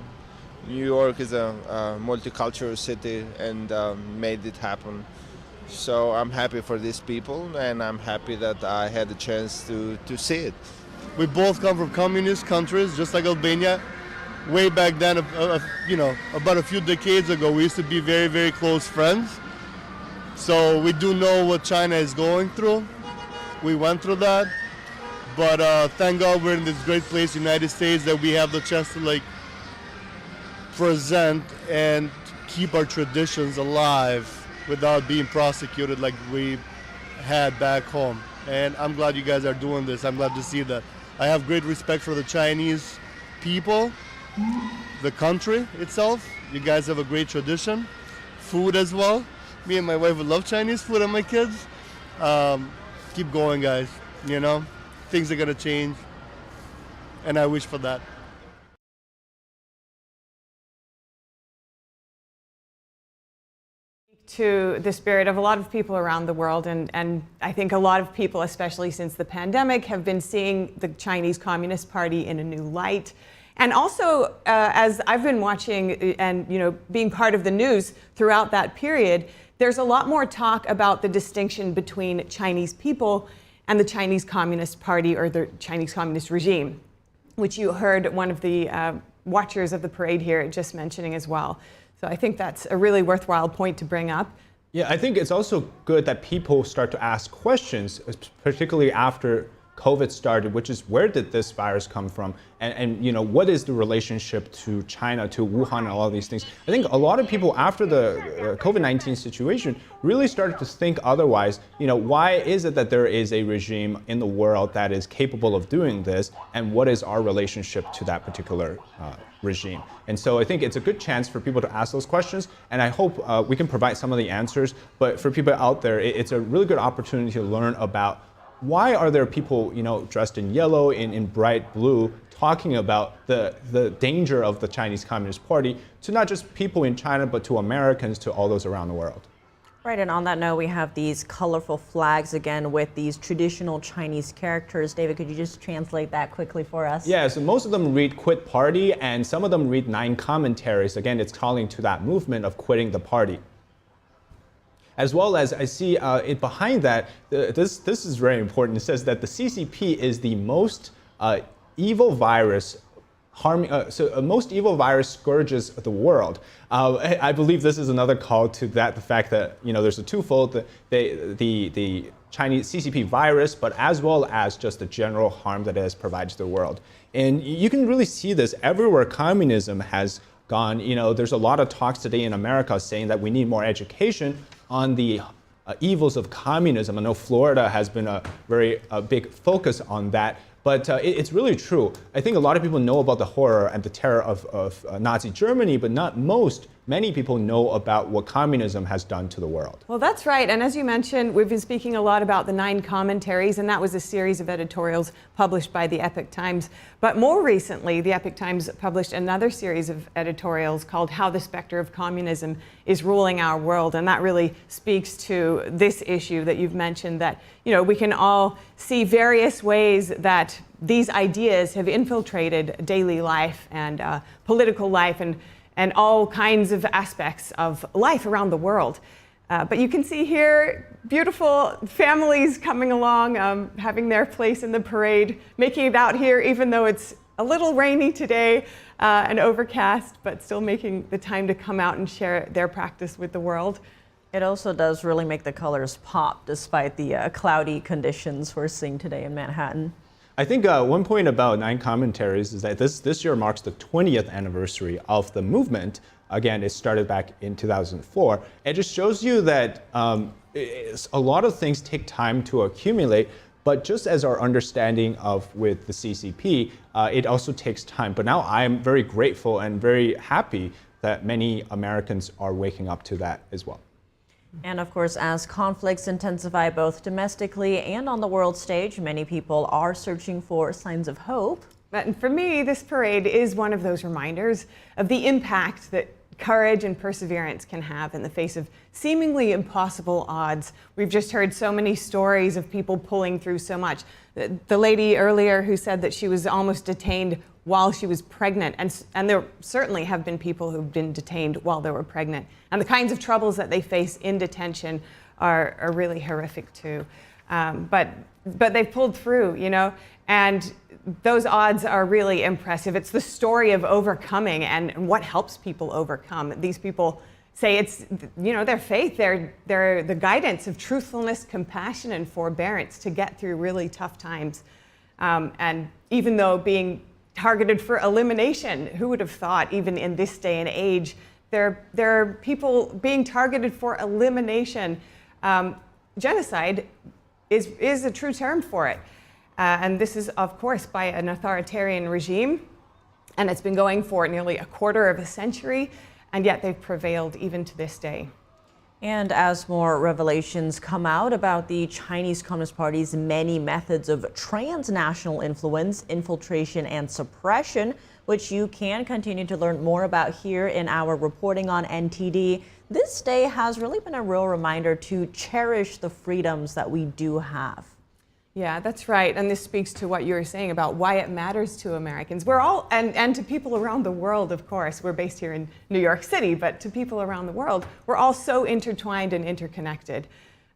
New York is a multicultural city and made it happen. So I'm happy for these people, and I'm happy that I had the chance to see it. We both come from communist countries, just like Albania. Way back then, about a few decades ago, we used to be very, very close friends. So we do know what China is going through. We went through that. But thank God we're in this great place, United States, that we have the chance to present and keep our traditions alive without being prosecuted like we had back home. And I'm glad you guys are doing this. I'm glad to see that. I have great respect for the Chinese people, the country itself. You guys have a great tradition. Food as well. Me and my wife would love Chinese food and my kids. Keep going, guys. Things are gonna change, and I wish for that. To the spirit of a lot of people around the world, and I think a lot of people, especially since the pandemic, have been seeing the Chinese Communist Party in a new light. And also, as I've been watching and being part of the news throughout that period, there's a lot more talk about the distinction between Chinese people and the Chinese Communist Party or the Chinese Communist regime, which you heard one of the watchers of the parade here just mentioning as well. So I think that's a really worthwhile point to bring up. Yeah, I think it's also good that people start to ask questions, particularly after COVID started, which is where did this virus come from, and you know, what is the relationship to China, to Wuhan, and all of these things. I think a lot of people after the COVID-19 situation really started to think otherwise. You know, why is it that there is a regime in the world that is capable of doing this, and what is our relationship to that particular regime? And so I think it's a good chance for people to ask those questions, and I hope we can provide some of the answers. But for people out there, it's a really good opportunity to learn about why are there people, you know, dressed in yellow, in bright blue, talking about the danger of the Chinese Communist Party to not just people in China, but to Americans, to all those around the world. Right, and on that note, we have these colorful flags again with these traditional Chinese characters. David, could you just translate that quickly for us? Yeah, so most of them read quit party, and some of them read 9 commentaries. Again, it's calling to that movement of quitting the party. As well as I see behind that, this is very important. It says that the CCP is the most evil virus most evil virus scourges the world. I believe this is another call to that, the fact that, you know, there's a twofold, the Chinese CCP virus, but as well as just the general harm that it has provided to the world. And you can really see this everywhere communism has gone. You know, there's a lot of talks today in America saying that we need more education on the evils of communism. I know Florida has been a very big focus on that, but it's really true. I think a lot of people know about the horror and the terror of Nazi Germany, but many people know about what communism has done to the world. Well, that's right. And as you mentioned, we've been speaking a lot about the 9 commentaries, and that was a series of editorials published by the Epoch Times. But more recently, the Epoch Times published another series of editorials called How the Specter of Communism is Ruling Our World. And that really speaks to this issue that you've mentioned, that, you know, we can all see various ways that these ideas have infiltrated daily life and political life and all kinds of aspects of life around the world. But you can see here beautiful families coming along, having their place in the parade, making it out here even though it's a little rainy today and overcast, but still making the time to come out and share their practice with the world. It also does really make the colors pop despite the cloudy conditions we're seeing today in Manhattan. I think one point about 9 commentaries is that this year marks the 20th anniversary of the movement. Again, it started back in 2004. It just shows you that a lot of things take time to accumulate, but just as our understanding of with the CCP, it also takes time. But now I'm very grateful and very happy that many Americans are waking up to that as well. And of course, as conflicts intensify both domestically and on the world stage, many people are searching for signs of hope. But for me, this parade is one of those reminders of the impact that courage and perseverance can have in the face of seemingly impossible odds. We've just heard so many stories of people pulling through so much. The lady earlier who said that she was almost detained while she was pregnant, and there certainly have been people who've been detained while they were pregnant. And the kinds of troubles that they face in detention are really horrific too. But they've pulled through, you know, and those odds are really impressive. It's the story of overcoming and what helps people overcome. These people say it's, you know, their faith, they're the guidance of truthfulness, compassion, and forbearance to get through really tough times. And even though being targeted for elimination, who would have thought, even in this day and age, there are people being targeted for elimination. Genocide is a true term for it. And this is, of course, by an authoritarian regime, and it's been going for nearly a quarter of a century, and yet they've prevailed even to this day. And as more revelations come out about the Chinese Communist Party's many methods of transnational influence, infiltration, and suppression, which you can continue to learn more about here in our reporting on NTD, this day has really been a real reminder to cherish the freedoms that we do have. Yeah, that's right. And this speaks to what you were saying about why it matters to Americans. We're all, and to people around the world, of course. We're based here in New York City, but to people around the world, we're all so intertwined and interconnected.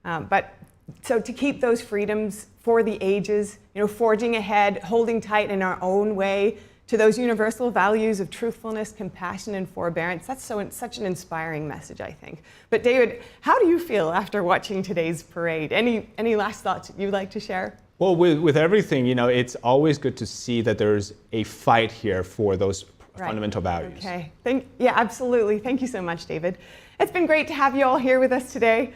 So to keep those freedoms for the ages, you know, forging ahead, holding tight in our own way to those universal values of truthfulness, compassion, and forbearance, that's such an inspiring message, I think. But David, how do you feel after watching today's parade? Any last thoughts you'd like to share? Well, with everything, you know, it's always good to see that there's a fight here for those fundamental values. Okay. Yeah, absolutely. Thank you so much, David. It's been great to have you all here with us today.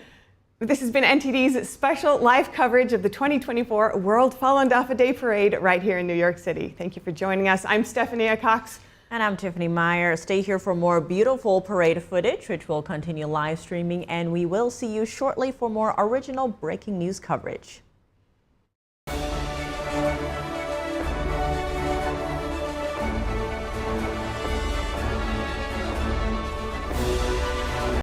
This has been NTD's special live coverage of the 2024 World Falun Dafa Day Parade right here in New York City. Thank you for joining us. I'm Stephanie Cox. And I'm Tiffany Meyer. Stay here for more beautiful parade footage, which will continue live streaming, and we will see you shortly for more original breaking news coverage.